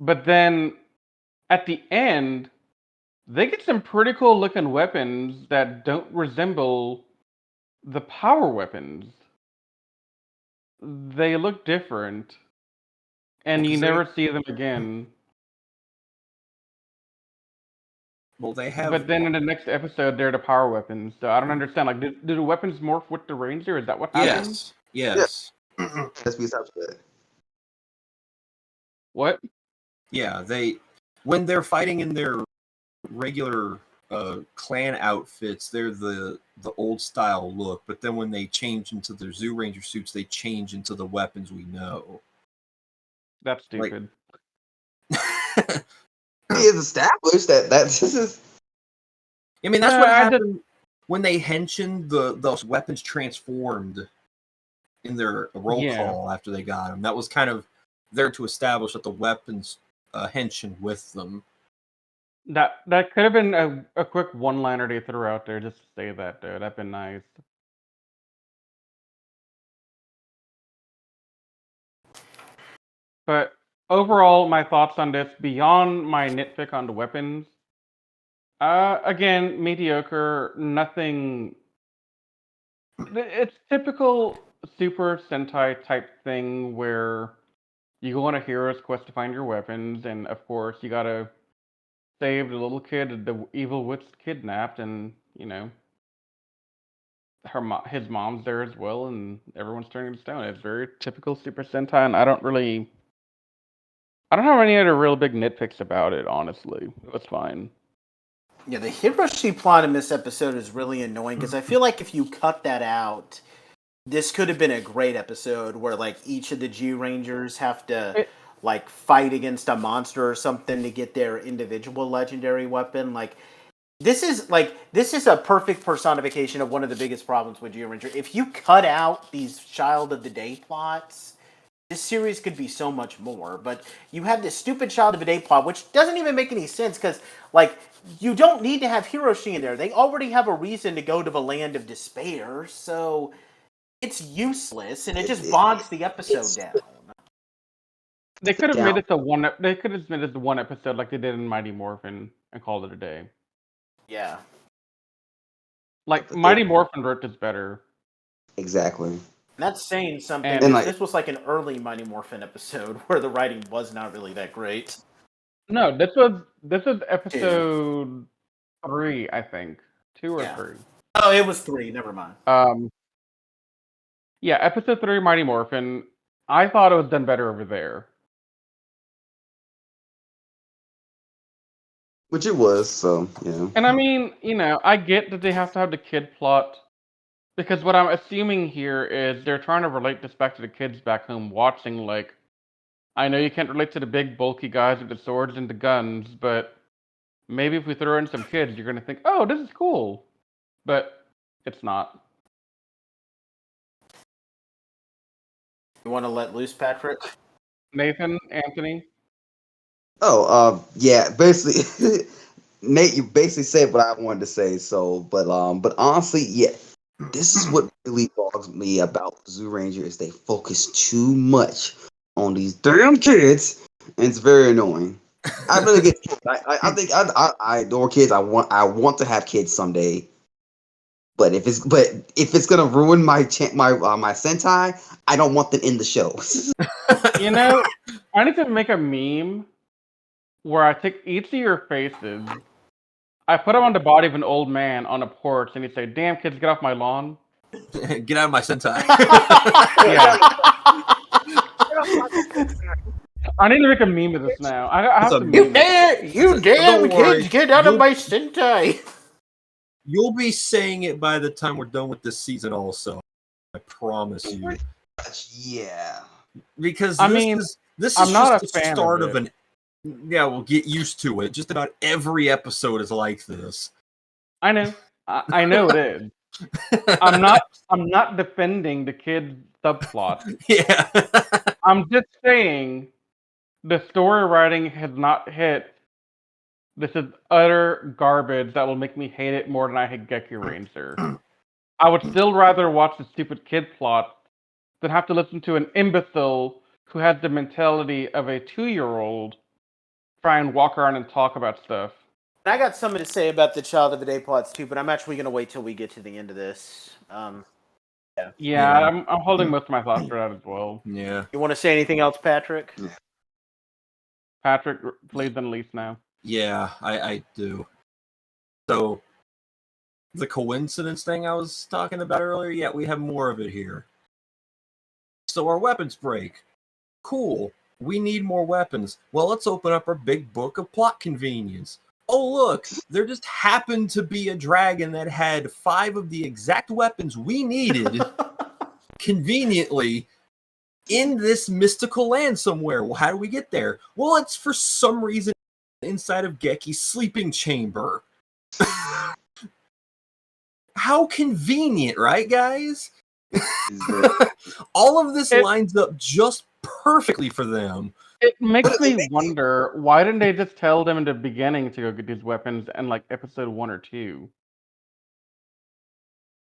But then at the end, they get some pretty cool looking weapons that don't resemble the power weapons. They look different, and you never see them again. Well, they have. But then in the next episode, they're the power weapons. So I don't understand. Like, do the weapons morph with the Ranger? Is that what happens? Yes. That's besides that. What? Yeah, when they're fighting in their regular clan outfits, they're the old style look, but then when they change into their Zyuranger suits, they change into the weapons we know. That's stupid. He is established that this is. I mean, that's what happened when they henshin those weapons transformed in their roll call after they got them. That was kind of there to establish that the weapons henshin with them. That could have been a quick one-liner they threw out there just to say that, though. That'd been nice. But overall, my thoughts on this, beyond my nitpick on the weapons, again, mediocre, nothing... It's typical Super Sentai type thing where you go on a hero's quest to find your weapons, and of course, you gotta save the little kid the evil witch kidnapped, and, you know, his mom's there as well, and everyone's turning to stone. It's very typical Super Sentai, and I don't have any other real big nitpicks about it, honestly. It was fine. Yeah, the Hiroshi plot in this episode is really annoying because I feel like if you cut that out, this could have been a great episode where like each of the Zyurangers have to like fight against a monster or something to get their individual legendary weapon. Like this is a perfect personification of one of the biggest problems with Zyuranger. If you cut out these Child of the Day plots, this series could be so much more. But you have this stupid Child of the Day plot, which doesn't even make any sense because like you don't need to have Hiroshi in there. They already have a reason to go to the land of despair, so it's useless and it just bogs the episode down. They could have made it the one. They could have made it the one episode like they did in Mighty Morphin and called it a day. Yeah. Like Mighty Morphin wrote this better. Exactly. That's saying something. And this was like an early Mighty Morphin episode where the writing was not really that great. No, this was episode 3, I think. 2 or 3. Oh, it was 3. Never mind. Yeah, episode 3, Mighty Morphin. I thought it was done better over there. Which it was, so, yeah. And I mean, you know, I get that they have to have the kid plot, because what I'm assuming here is they're trying to relate this back to the kids back home watching, like, I know you can't relate to the big, bulky guys with the swords and the guns, but maybe if we throw in some kids, you're going to think, oh, this is cool. But it's not. You want to let loose, Patrick? Nathan, Anthony? Oh, yeah, basically, Nate, you basically said what I wanted to say, so, but honestly, yeah, this is what really bogs me about Zyuranger is they focus too much on these damn kids, and it's very annoying. I really get. I think I adore kids. I want to have kids someday. But if it's gonna ruin my my Sentai, I don't want them in the show. You know, I need to make a meme where I take each of your faces, I put them on the body of an old man on a porch, and he'd say, "Damn kids, get off my lawn." Get out of my Sentai. Yeah. I need to make a meme of this now. I have to meme You damn kids, get out of my Sentai. You'll be saying it by the time we're done with this season also. I promise you. Yeah. Because this is I'm not just a fan the start of an... Yeah, we'll get used to it. Just about every episode is like this. I know. I know it is. I'm not defending the kid subplot. Yeah. I'm just saying the story writing has not hit. This is utter garbage that will make me hate it more than I hate Geku Ranger. I would still rather watch the stupid kid plot than have to listen to an imbecile who has the mentality of a 2-year-old try and walk around and talk about stuff. I got something to say about the Child of the Day plots too, but I'm actually going to wait till we get to the end of this. Yeah, I'm holding most of my thoughts for that as well. Yeah. You want to say anything else, Patrick? Patrick, please unleash now. Yeah, I do. So, the coincidence thing I was talking about earlier, yeah, we have more of it here. So our weapons break. Cool. We need more weapons. Well, let's open up our big book of plot convenience. oh look, there just happened to be a dragon that had 5 of the exact weapons we needed conveniently in this mystical land somewhere. Well, how do we get there? Well, it's for some reason inside of Geki's sleeping chamber. How convenient, right, guys? All of this lines up just perfectly for them. It makes me wonder, why didn't they just tell them in the beginning to go get these weapons in like episode 1 or 2?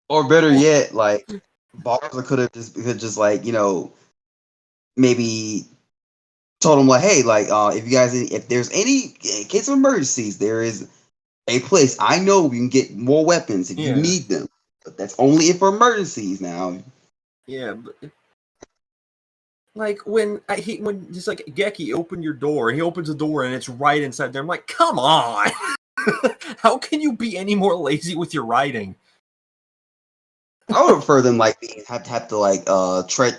Or better yet, like Barza could have just like, you know, maybe told them like, hey, like if there's any in case of emergencies, there is a place I know we can get more weapons if you need them. But that's only if for emergencies now. Yeah, but like when just like Geki open your door, and he opens the door and it's right inside there. I'm like, come on. How can you be any more lazy with your writing? I would prefer them like have to like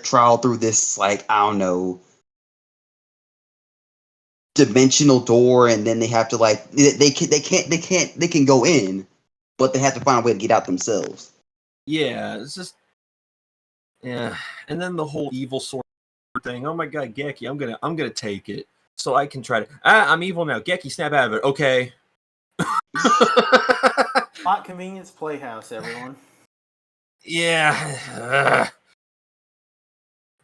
trial through this, like, I don't know, dimensional door, and then they have to like they can go in, but they have to find a way to get out themselves. Yeah, it's just and then the whole evil sword thing. Oh my god, Geki, I'm gonna take it so I can try to. I'm evil now. Geki, snap out of it. Okay. Plot convenience playhouse, everyone. Yeah.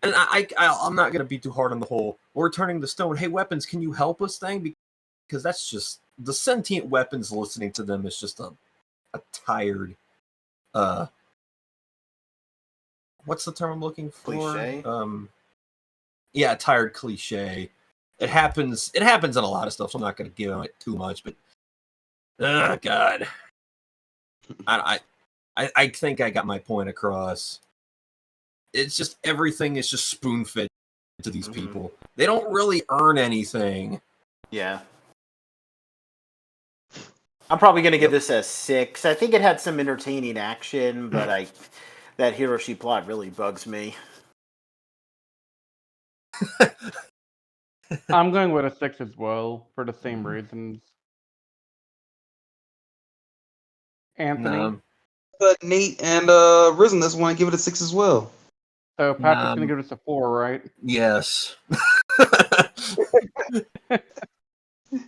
And I'm not gonna be too hard on the whole. We're turning the stone. Hey, weapons, can you help us thing? Because that's just the sentient weapons. Listening to them is just a tired. What's the term I'm looking for? Cliche. Yeah, tired cliche. It happens in a lot of stuff, so I'm not gonna give it too much. But God, I think I got my point across. It's just everything is just spoon-fed to these people. They don't really earn anything. Yeah. I'm probably going to give this a 6. I think it had some entertaining action, but that Hiroshi plot really bugs me. I'm going with a 6 as well, for the same reasons. Anthony? But Nate and Risen this one give it a 6 as well. So Patrick's going to give us a 4, right? Yes.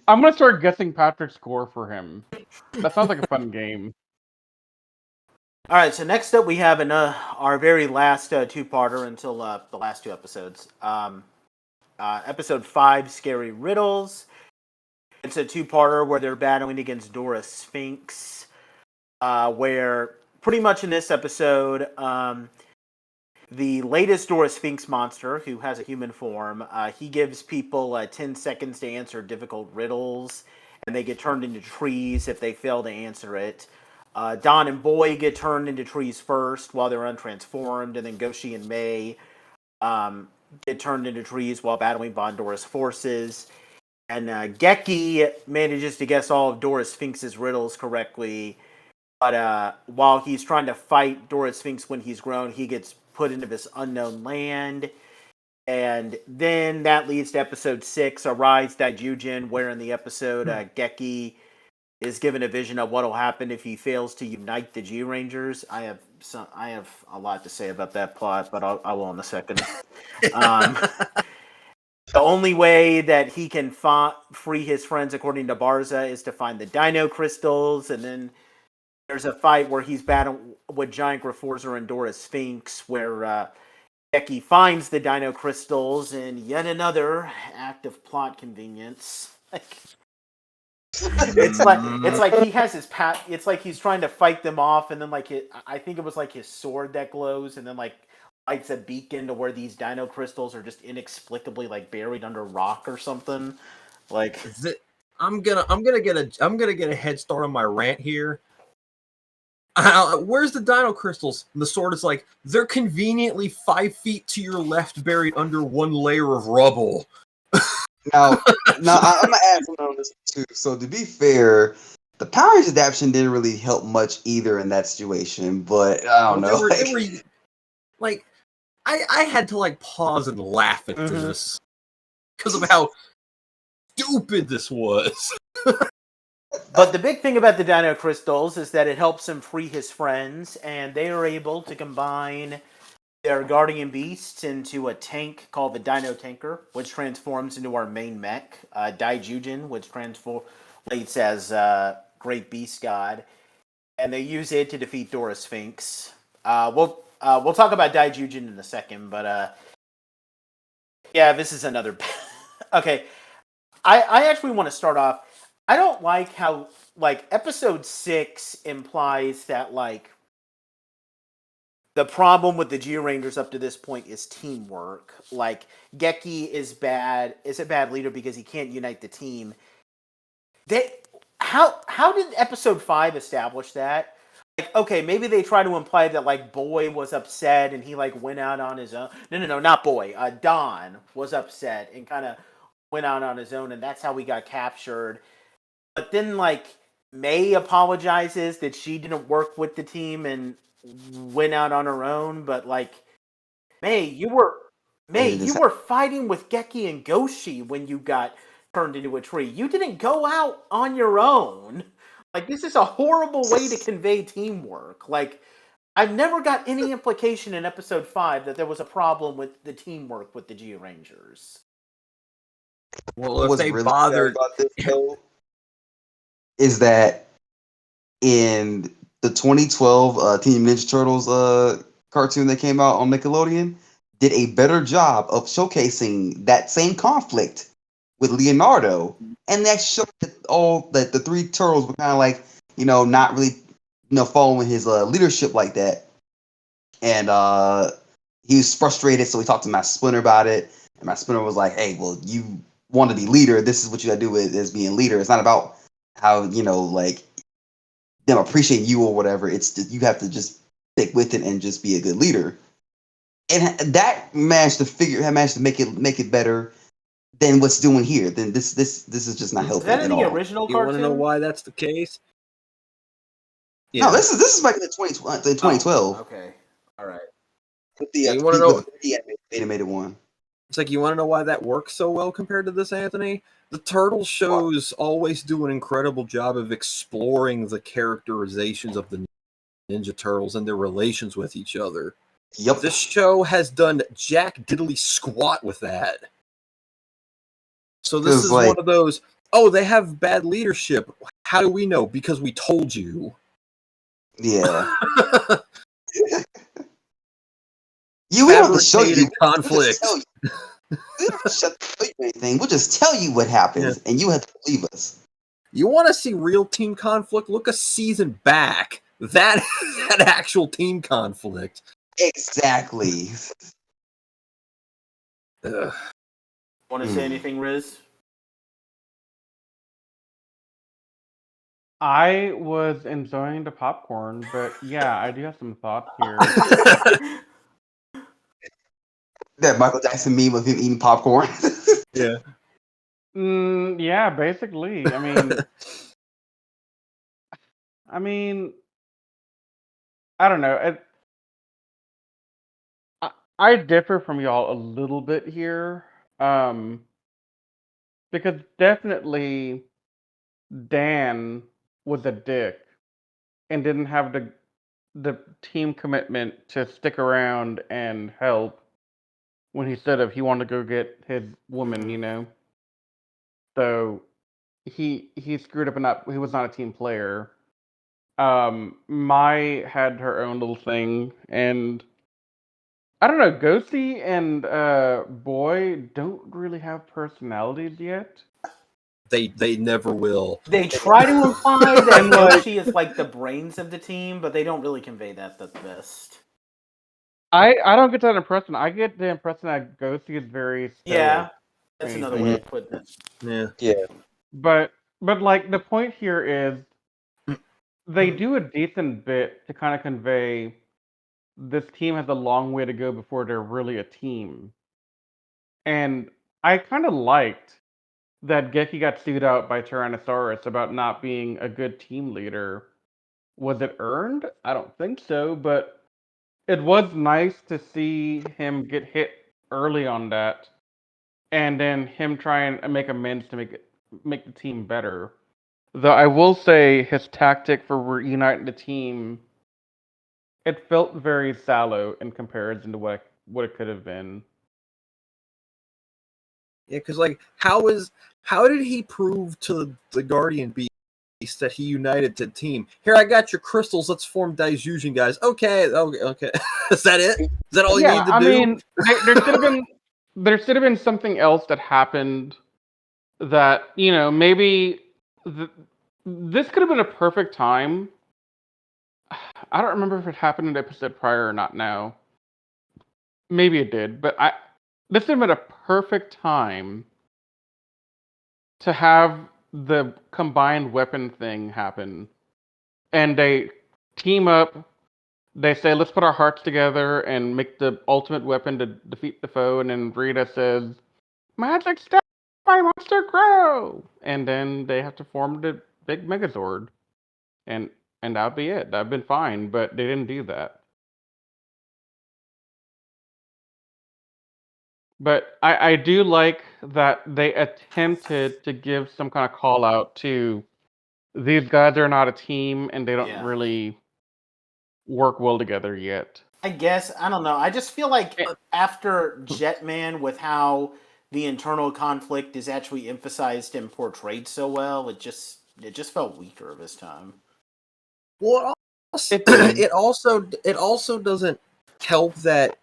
I'm going to start guessing Patrick's score for him. That sounds like a fun game. All right, so next up we have our very last two-parter until the last 2 episodes. Episode 5, Scary Riddles. It's a 2-parter where they're battling against Dora Sphinx, where pretty much in this episode, the latest Dora Sphinx monster, who has a human form, he gives people 10 seconds to answer difficult riddles, and they get turned into trees if they fail to answer it. Don and Boy get turned into trees first while they're untransformed, and then Goshi and May get turned into trees while battling Bondora's forces. And Geki manages to guess all of Dora Sphinx's riddles correctly, but while he's trying to fight Dora Sphinx when he's grown, he gets put into this unknown land. And then that leads to episode 6, Arise Daijujin, where in the episode Geki is given a vision of what will happen if he fails to unite the Zyurangers. I have a lot to say about that plot, but I will in a second. The only way that he can free his friends, according to Barza, is to find the Dino Crystals, and then there's a fight where he's battling with Giant Grafforza and Dora Sphinx, where Geki finds the Dino Crystals, and yet another act of plot convenience. It's like he has his It's like he's trying to fight them off, and then I think it was like his sword that glows, and then lights a beacon to where these Dino Crystals are just inexplicably buried under rock or something. I'm gonna get a head start on my rant here. Where's the Dino Crystals? And the sword is like, they're conveniently 5 feet to your left, buried under one layer of rubble. Now I'm gonna add something on this too. So to be fair, the Power Rangers adaptation didn't really help much either in that situation. But I don't know. I had to pause and laugh at this because of how stupid this was. But the big thing about the Dino Crystals is that it helps him free his friends, and they are able to combine their guardian beasts into a tank called the Dino Tanker, which transforms into our main mech, Daijujin, which translates as Great Beast God, and they use it to defeat Dora Sphinx. We'll talk about Daijujin in a second, but yeah, this is another. Okay, I actually want to start off. I don't like how episode 6 implies that the problem with the Zyurangers up to this point is teamwork. Like Geki is a bad leader because he can't unite the team. How did episode 5 establish that? Like, okay, maybe they try to imply that Boy was upset and he went out on his own. No, not Boy. Don was upset and kind of went out on his own, and that's how he got captured. But then May apologizes that she didn't work with the team and went out on her own. But May, you were fighting with Geki and Goshi when you got turned into a tree. You didn't go out on your own. This is a horrible way to convey teamwork. I've never got any implication in episode 5 that there was a problem with the teamwork with the Zyurangers. Well, if they really bothered about this though, is that in the 2012 Team Ninja Turtles cartoon that came out on Nickelodeon, did a better job of showcasing that same conflict with Leonardo, and that showed that the three turtles were kind of not really following his leadership like that, and he was frustrated, so he talked to Master Splinter about it, and Master Splinter was like, "Hey, well, you want to be leader, this is what you gotta do as being leader. It's not about how them appreciating you or whatever. It's just, you have to just stick with it and just be a good leader." And that managed to make it better than what's doing here. Then this is just not helping. Is that in the all. original You cartoon? want to know why that's the case? Yeah. No, this is back in the 2012. Oh, okay, all right. With the you want to know the animated one. It's you want to know why that works so well compared to this, Anthony? The Turtles shows always do an incredible job of exploring the characterizations of the Ninja Turtles and their relations with each other. Yep. This show has done jack diddly squat with that. So this is one of those, they have bad leadership. How do we know? Because we told you. Yeah. We don't have to show you conflict. We don't have to show you anything. We'll just tell you what happens, and you have to believe us. You want to see real team conflict? Look a season back. That actual team conflict. Exactly. Want to say anything, Riz? I was enjoying the popcorn, but yeah, I do have some thoughts here. That Michael Jackson meme of him eating popcorn. Yeah. Yeah, basically. I mean, I don't know. I differ from y'all a little bit here, because definitely Dan was a dick and didn't have the team commitment to stick around and help when he wanted to go get his woman, So he screwed up and he was not a team player. Mai had her own little thing, and I don't know, Ghosty and Boy don't really have personalities yet. They never will. They try to imply that Yoshi is the brains of the team, but they don't really convey that the best. I don't get that impression. I get the impression that Ghosty is very stoic. Yeah, that's another way of putting it. Yeah. But the point here is they do a decent bit to kind of convey this team has a long way to go before they're really a team. And I kind of liked that Geki got sued out by Tyrannosaurus about not being a good team leader. Was it earned? I don't think so, but it was nice to see him get hit early on that, and then him try and make amends to make the team better. Though I will say his tactic for reuniting the team, it felt very sallow in comparison to what it could have been. Yeah, because like, how did he prove to the Guardian Beast that he united the team? Here, I got your crystals. Let's form Zyuranger, guys. Okay. Is that it? Is that all you need to do? I mean, there should have been something else that happened that, you know, maybe this could have been a perfect time. I don't remember if it happened in the episode prior or not now. Maybe it did, but this would have been a perfect time to have the combined weapon thing happen. And they team up, they say, let's put our hearts together and make the ultimate weapon to defeat the foe, and then Rita says, Magic Step, my monster grow! And then they have to form the big Megazord. And that'd be it. That'd been fine, but they didn't do that. But I do like that they attempted to give some kind of call out to these guys are not a team and they don't really work well together yet. I guess, I don't know. I just feel like after Jetman, with how the internal conflict is actually emphasized and portrayed so well, it just felt weaker this time. Well, it also doesn't help that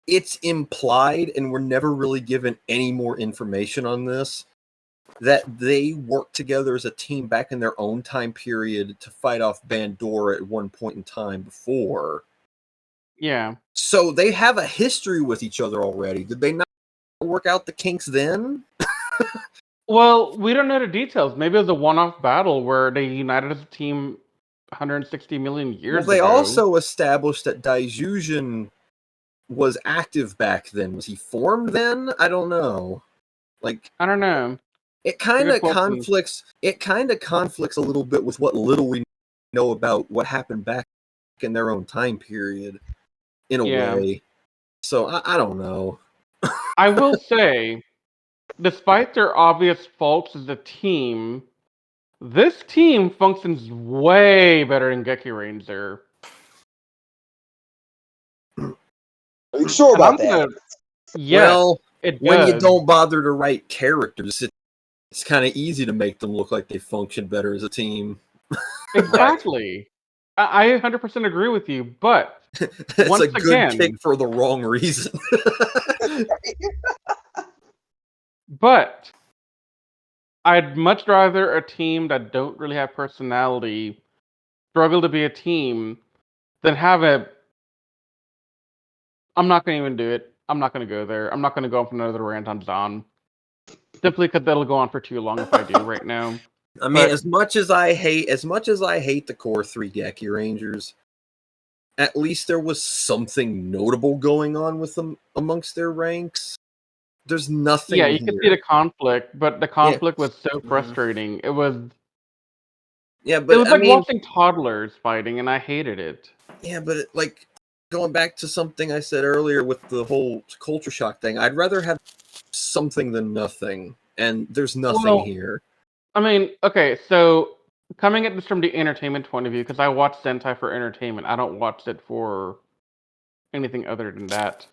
it's implied, and we're never really given any more information on this, that they worked together as a team back in their own time period to fight off Bandora at one point in time before. Yeah. So they have a history with each other already. Did they not work out the kinks then? Well, we don't know the details. Maybe it was a one-off battle where they united as a team 160 million years ago. They ago. also established that Daijujin was active back then. Was he formed then? I don't know. Like, I don't know. It kind of conflicts. It kind of conflicts a little bit with what little we know about what happened back in their own time period, in a way. So I don't know. I will say, despite their obvious faults as a team, this team functions way better than Zyuranger. Are you sure about that? Well, when you don't bother to write characters, it's kind of easy to make them look like they function better as a team. Exactly. I 100% agree with you, but it's once a good kick for the wrong reason. But I'd much rather a team that don't really have personality struggle to be a team than have a... I'm not going to even do it. I'm not going to go there. I'm not going to go off on another rant on Zahn. Simply because that'll go on for too long if I do right now. I mean, as much as I hate the core 3 Zyurangers, at least there was something notable going on with them amongst their ranks. There's nothing. Yeah, you could see the conflict, but the conflict was so frustrating. It was. Yeah, but it was like watching toddlers fighting, and I hated it. Yeah, but like going back to something I said earlier with the whole culture shock thing, I'd rather have something than nothing, and there's nothing here. I mean, okay, so coming at this from the entertainment point of view, because I watch Sentai for entertainment, I don't watch it for anything other than that.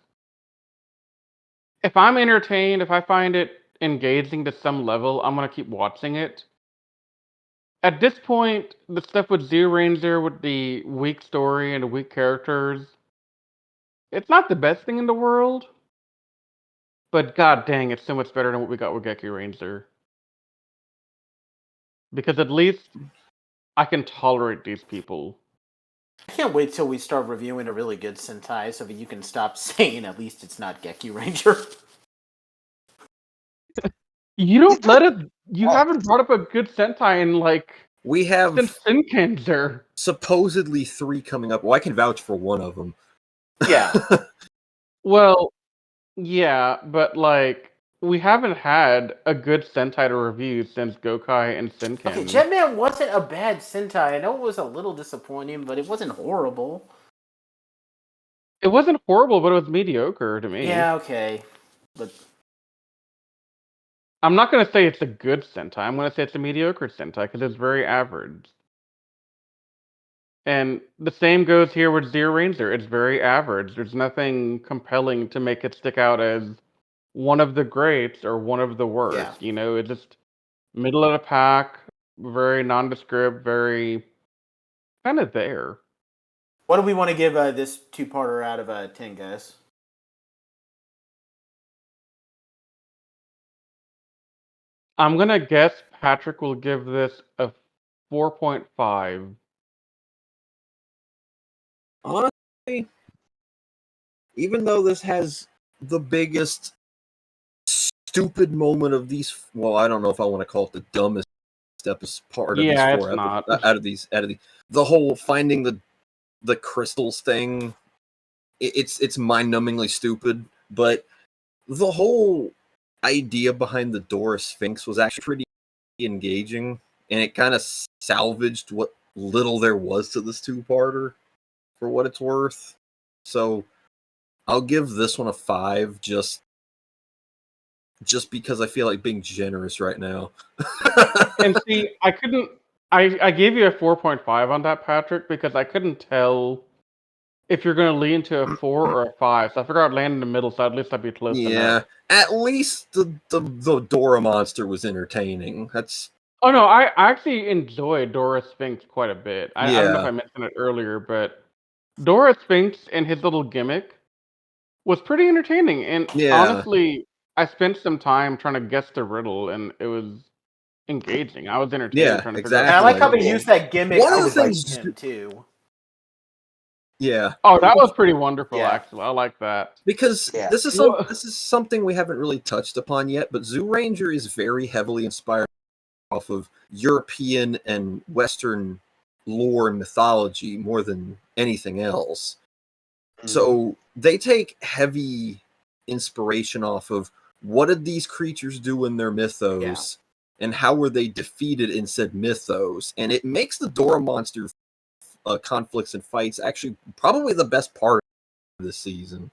If I'm entertained, if I find it engaging to some level, I'm going to keep watching it. At this point, the stuff with Zyuranger, with the weak story and the weak characters, it's not the best thing in the world, but god dang, it's so much better than what we got with Zyuranger. Because at least I can tolerate these people. I can't wait till we start reviewing a really good Sentai so that you can stop saying at least it's not Zyuranger. You don't let it. You haven't brought up a good Sentai in like. We have since Senkanzer. Supposedly 3 coming up. Well, I can vouch for one of them. Yeah. Well, yeah, but like we haven't had a good Sentai to review since Gokai and Senkan. Okay, Jetman wasn't a bad Sentai. I know it was a little disappointing, but it wasn't horrible. It wasn't horrible, but it was mediocre to me. Yeah, okay. But I'm not going to say it's a good Sentai. I'm going to say it's a mediocre Sentai because it's very average. And the same goes here with Zyuranger. It's very average. There's nothing compelling to make it stick out as one of the greats or one of the worst. Yeah. It's just middle of the pack, very nondescript, very kind of there. What do we want to give this two-parter out of 10, guys? I'm going to guess Patrick will give this a 4.5. Honestly, even though this has the biggest stupid moment of these, well, I don't know if I want to call it the dumbest part of these It's four not. out of these the whole finding the crystals thing. It's mind-numbingly stupid, but the whole idea behind the Dora Sphinx was actually pretty engaging, and it kind of salvaged what little there was to this two-parter, for what it's worth. So I'll give this one a 5, just because I feel like being generous right now. And see, I couldn't. I gave you a 4.5 on that, Patrick, because I couldn't tell if you're going to lean to a 4 or a 5. So I figured I'd land in the middle, so at least I'd be close enough. At least the Dora monster was entertaining. That's. Oh no, I actually enjoyed Dora Sphinx quite a bit. I don't know if I mentioned it earlier, but Dora Sphinx and his little gimmick was pretty entertaining. And honestly, I spent some time trying to guess the riddle, and it was engaging. I was entertained trying to figure out. And I like how they Well, used that gimmick. one of the to things- fight him too. Yeah. Oh, that was pretty wonderful. Yeah. Actually, I like that. Because Yeah. this is something we haven't really touched upon yet, but Zyuranger is very heavily inspired off of European and Western lore and mythology more than anything else. So they take heavy inspiration off of what did these creatures do in their mythos, and how were they defeated in said mythos, and it makes the Dora monster conflicts and fights actually probably the best part of this season.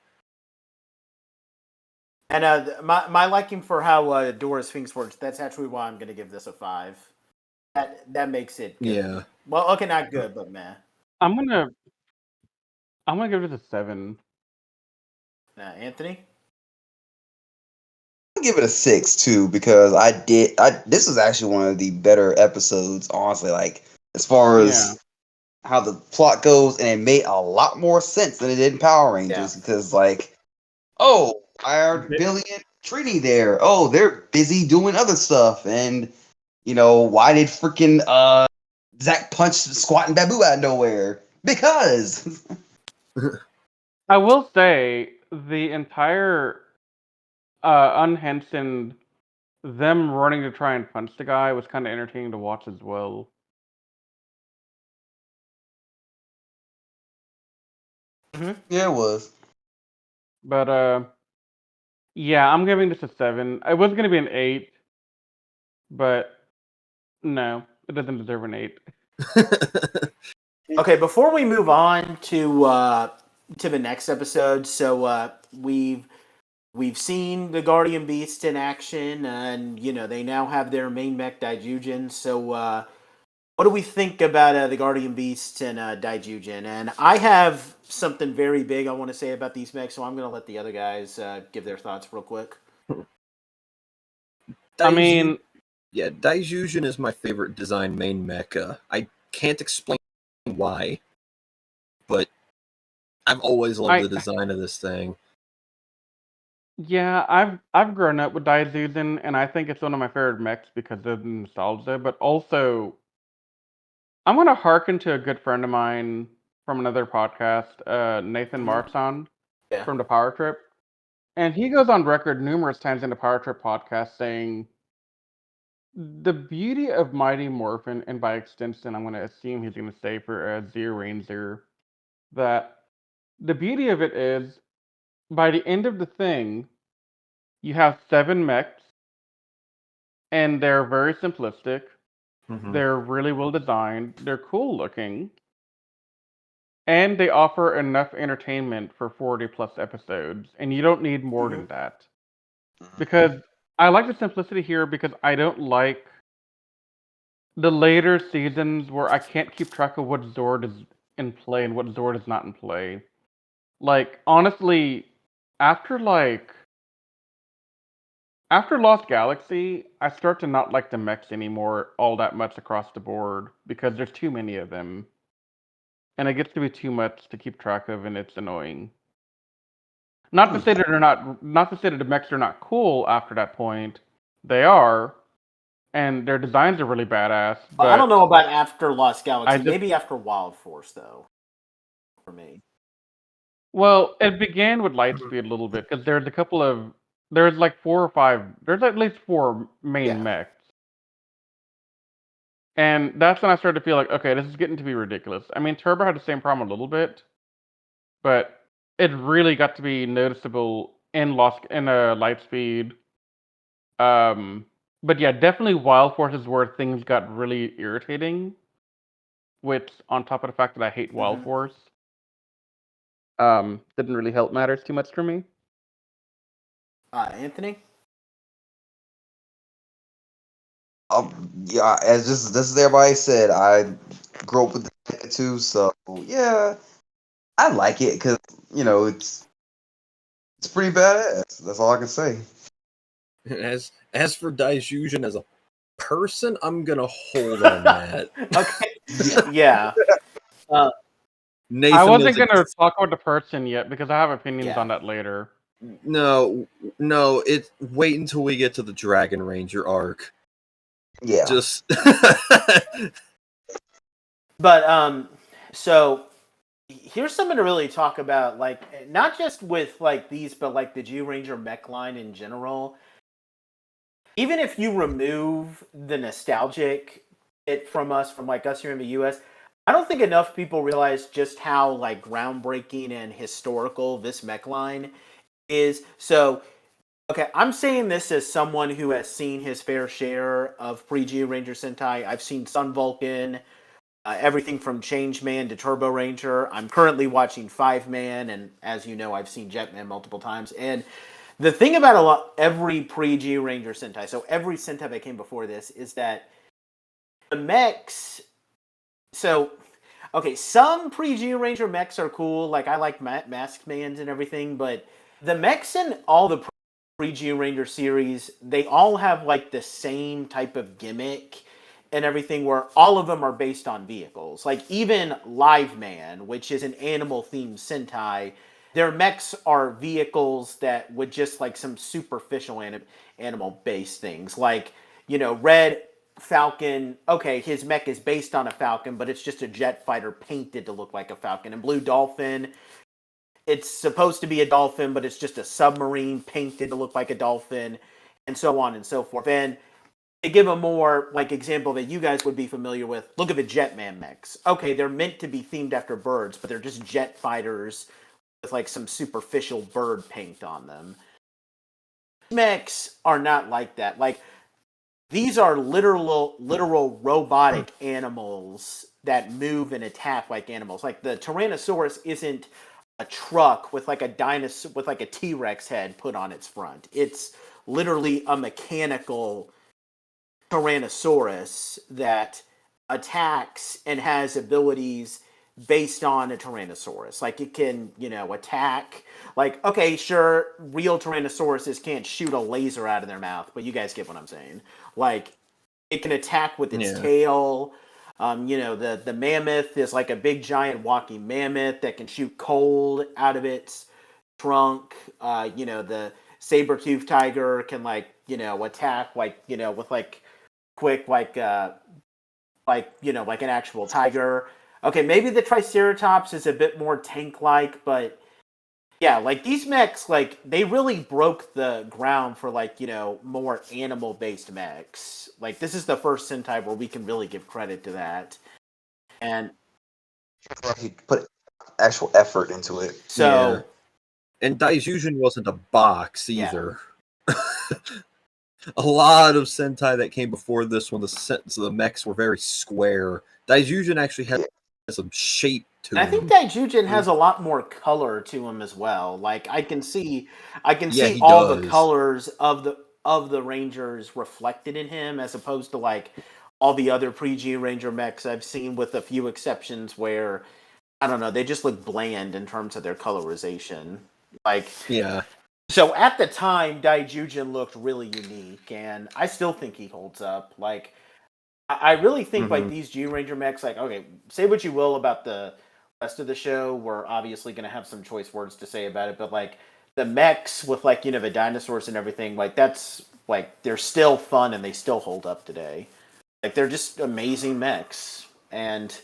And my liking for how Dora Sphinx works, that's actually why I'm going to give this a 5. That makes it good. Yeah. Well, okay, not good, but meh. I'm gonna give it a 7. Anthony? I'll give it a 6 too, because this was actually one of the better episodes, honestly, like as far as how the plot goes, and it made a lot more sense than it did in Power Rangers, because like, oh, why are Billy and Trini there? Oh, they're busy doing other stuff, and why did freaking Zach punch Squat and Babu out of nowhere? Because I will say the entire unhensoned them running to try and punch the guy was kind of entertaining to watch as well. Yeah, it was. But yeah, I'm giving this a 7. It was gonna be an 8, but no, it doesn't deserve an 8. Okay, before we move on to the next episode, so we've seen the Guardian Beast in action, and they now have their main mech Daijujin. So what do we think about the Guardian Beast and Daijujin? And I have something very big I want to say about these mechs, so I'm going to let the other guys give their thoughts real quick. Daijujin is my favorite design main mecha. I can't explain why, but I've always loved the design of this thing. Yeah, I've grown up with Daijujin, and I think it's one of my favorite mechs because of the nostalgia. But also, I'm gonna hearken to a good friend of mine from another podcast, Nathan Markson from the Power Trip, and he goes on record numerous times in the Power Trip podcast saying the beauty of Mighty Morphin, and by extension, I'm gonna assume he's gonna say for Zyuranger, that the beauty of it is by the end of the thing, you have 7 mechs, and they're very simplistic. They're really well designed. They're cool looking. And they offer enough entertainment for 40 plus episodes. And you don't need more than that. Because I like the simplicity here because I don't like the later seasons where I can't keep track of what Zord is in play and what Zord is not in play. Like, honestly, after Lost Galaxy, I start to not like the mechs anymore all that much across the board because there's too many of them. And it gets to be too much to keep track of, and it's annoying. Not to say that the mechs are not cool after that point. They are, and their designs are really badass. But I don't know about after Lost Galaxy. just, Maybe after Wild Force, though. For me. well, it began with Lightspeed a little bit because there's like 4 or 5. There's at least 4 main mechs. And that's when I started to feel like, okay, this is getting to be ridiculous. I mean, Turbo had the same problem a little bit, but it really got to be noticeable in Lightspeed. But yeah, definitely Wild Force is where things got really irritating. Which, on top of the fact that I hate Wild Force, didn't really help matters too much for me. Anthony? Yeah, as just this is everybody said, I grew up with the too, so yeah, I like it because it's pretty badass. That's all I can say. As for Daijujin as a person, I'm gonna hold on that. Okay. Yeah. I wasn't gonna talk about the person yet because I have opinions on that later. No, wait until we get to the Dragon Ranger arc. Yeah. Just But so here's something to really talk about, like not just with like these, but like the Zyuranger mech line in general. Even if you remove the nostalgic bit from us here in the US, I don't think enough people realize just how like groundbreaking and historical this mech line is. So okay, I'm saying this as someone who has seen his fair share of pre-Zyuranger Sentai. I've seen Sun Vulcan, everything from Changeman to Turbo Ranger. I'm currently watching 5-Man, and as you know, I've seen Jetman multiple times. And the thing about every pre-Zyuranger Sentai, so every Sentai that came before this, is that the mechs. So, okay, some pre-Zyuranger mechs are cool. Like I like Masked Mans and everything, but the mechs in all the pre-Zyuranger series, they all have like the same type of gimmick and everything, where all of them are based on vehicles. Like even Live Man, which is an animal-themed Sentai, their mechs are vehicles that would just like some superficial animal-based things. Like, Red Falcon, okay, his mech is based on a Falcon, but it's just a jet fighter painted to look like a Falcon. And Blue Dolphin, it's supposed to be a dolphin, but it's just a submarine painted to look like a dolphin, and so on and so forth. And to give a more like example that you guys would be familiar with, look at the Jetman mechs. Okay, they're meant to be themed after birds, but they're just jet fighters with like some superficial bird paint on them. Mechs are not like that. Like these are literal robotic animals that move and attack like animals. Like the Tyrannosaurus isn't a truck with like a dinosaur with like a T-Rex head put on its front. It's literally a mechanical Tyrannosaurus that attacks and has abilities based on a Tyrannosaurus. Like it can, attack. Like, okay, sure, real Tyrannosauruses can't shoot a laser out of their mouth, but you guys get what I'm saying. Like, it can attack with its tail. The mammoth is like a big giant walking mammoth that can shoot cold out of its trunk. The saber-toothed tiger can attack with quick like an actual tiger. Okay, maybe the Triceratops is a bit more tank-like, but yeah, like these mechs, like they really broke the ground for more animal-based mechs. Like this is the first Sentai where we can really give credit to that, and he put actual effort into it. So, and Daijujin wasn't a box either. A lot of Sentai that came before this one, the mechs were very square. Daijujin actually had some shape to him. I think Daijujin has a lot more color to him as well. Like I can see all the colors of of the Rangers reflected in him, as opposed to like all the other pre-G Ranger mechs I've seen, with a few exceptions where, I don't know, they just look bland in terms of their colorization. Like, Yeah. So at the time, Daijujin looked really unique, and I still think he holds up. Like, I really think like these G Ranger mechs, like, okay, say what you will about the rest of the show, we're obviously going to have some choice words to say about it, but like the mechs with like, you know, the dinosaurs and everything, like that's like, they're still fun and they still hold up today. Like, they're just amazing mechs. And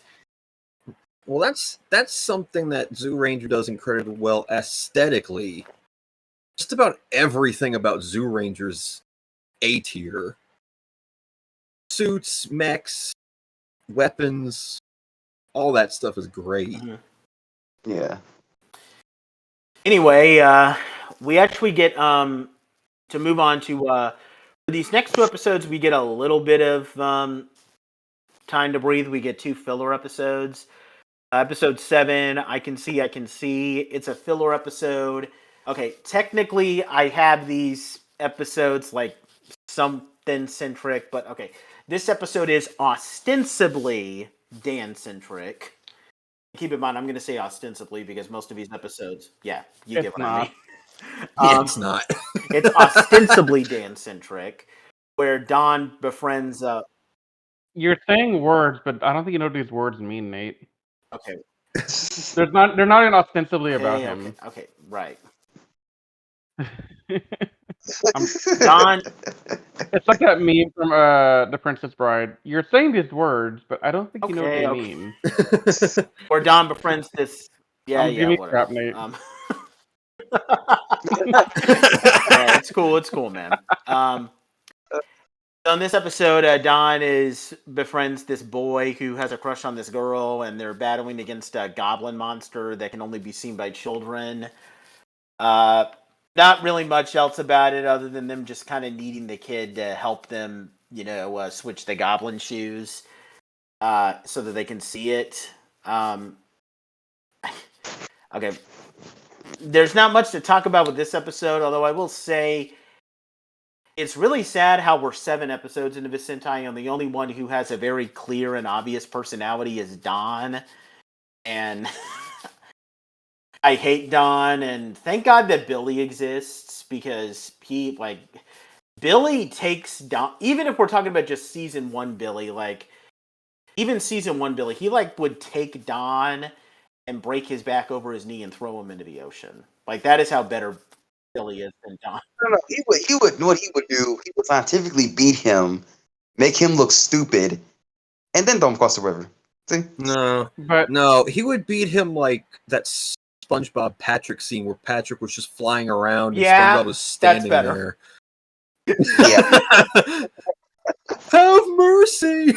well, that's something that Zyuranger does incredibly well aesthetically. Just about everything about Zyuranger's A tier. Suits, mechs, weapons, all that stuff is great. Yeah. Anyway, we actually get to move on to for these next 2 episodes. We get a little bit of time to breathe. We get 2 filler episodes. Episode 7, I Can See. It's a filler episode. Okay, technically, I have these episodes like something centric, but okay, this episode is ostensibly Dan centric. Keep in mind, I'm going to say ostensibly because most of these episodes, yeah, you get what I mean. Yeah, it's not. It's ostensibly Dan-centric, where Don befriends... You're saying words, but I don't think you know what these words mean, Nate. Okay. They're not even ostensibly about him. Okay, right. Don... It's like that meme from The Princess Bride. You're saying these words, but I don't think you know what they mean. Where Don befriends this... Yeah, whatever. crap, Nate. It's cool, man. On this episode, Don befriends this boy who has a crush on this girl, and they're battling against a goblin monster that can only be seen by children. Not really much else about it other than them just kind of needing the kid to help them, you know, switch the goblin shoes so that they can see it. Okay. There's not much to talk about with this episode, although I will say it's really sad how we're 7 episodes into this Sentai, and the only one who has a very clear and obvious personality is Don. And I hate Don, and thank God that Billy exists, because Billy takes Don, even if we're talking about just season 1 Billy, even season 1 Billy, he would take Don and break his back over his knee and throw him into the ocean. That is how better Billy is than Don. No, he would know what he would do. He would scientifically beat him, make him look stupid, and then throw him across the river. See? No, he would beat him like that SpongeBob Patrick scene where Patrick was just flying around and SpongeBob was standing there. Yeah. Have mercy!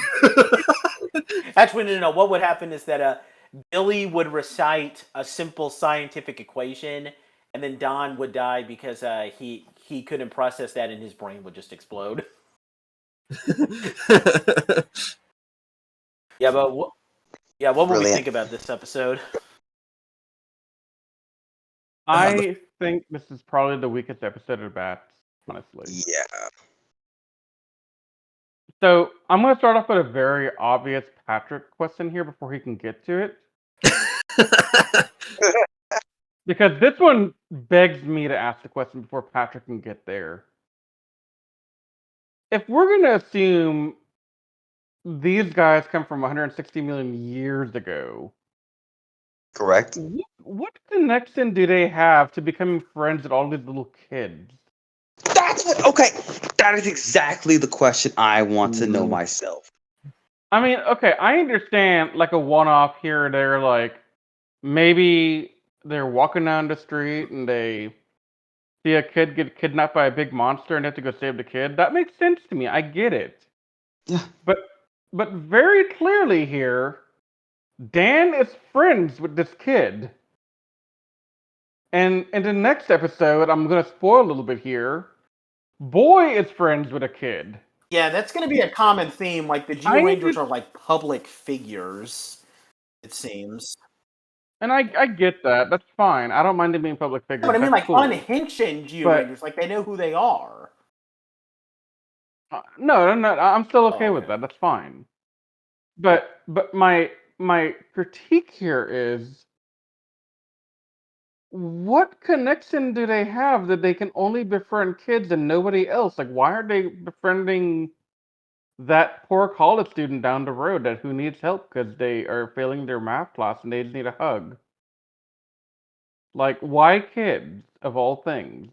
Actually, no. What would happen is that Billy would recite a simple scientific equation, and then Don would die because he couldn't process that, and his brain would just explode. What would we think about this episode? I think this is probably the weakest episode of Bats, honestly. Yeah. So I'm going to start off with a very obvious Patrick question here before he can get to it. Because this one begs me to ask the question before Patrick can get there. If we're going to assume these guys come from 160 million years ago. Correct. What connection do they have to becoming friends with all these little kids? That is exactly the question I want to know myself. I mean, okay, I understand a one-off here or there, maybe they're walking down the street and they see a kid get kidnapped by a big monster and they have to go save the kid. That makes sense to me. I get it. Yeah. But very clearly here, Dan is friends with this kid. And in the next episode, I'm going to spoil a little bit here, Boy is friends with a kid. Yeah, that's going to be a common theme. The Zyurangers are public figures, it seems. And I get that. That's fine. I don't mind them being public figures. But I mean, cool. unhinged Zyurangers, they know who they are. No, I'm still okay with that. That's fine. But my critique here is, what connection do they have that they can only befriend kids and nobody else? Like, why are they befriending that poor college student down the road who needs help because they are failing their math class and they just need a hug? Like, why kids of all things?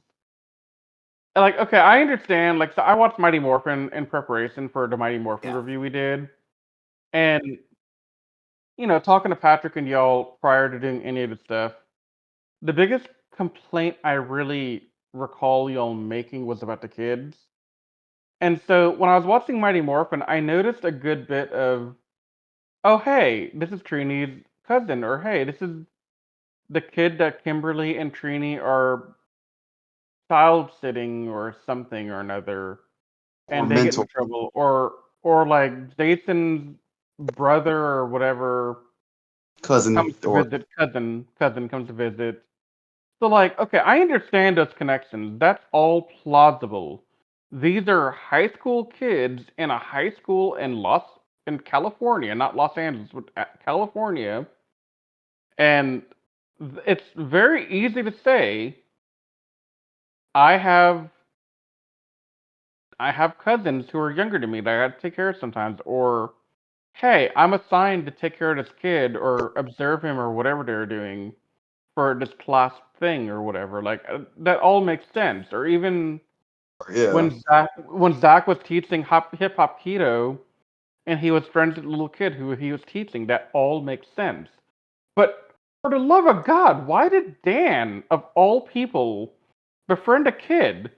Like, okay, I understand. Like, so I watched Mighty Morphin in preparation for the Mighty Morphin review we did, and talking to Patrick and y'all prior to doing any of the stuff, the biggest complaint I really recall y'all making was about the kids. And so when I was watching Mighty Morphin, I noticed a good bit of, oh hey, this is Trini's cousin, or hey, this is the kid that Kimberly and Trini are child sitting or something or another, and they get in mental trouble, or like Jason's brother or whatever cousin comes to or visit, cousin comes to visit. So like, okay, I understand those connections. That's all plausible. These are high school kids in a high school in California, not Los Angeles, but California, and it's very easy to say, I have cousins who are younger than me that I got to take care of sometimes, or hey, I'm assigned to take care of this kid or observe him or whatever they're doing for this class thing or whatever. Like, that all makes sense. Or even yeah. when Zach was teaching hip hop keto and he was friends with the little kid who he was teaching, that all makes sense. But for the love of God, why did Dan, of all people, befriend a kid?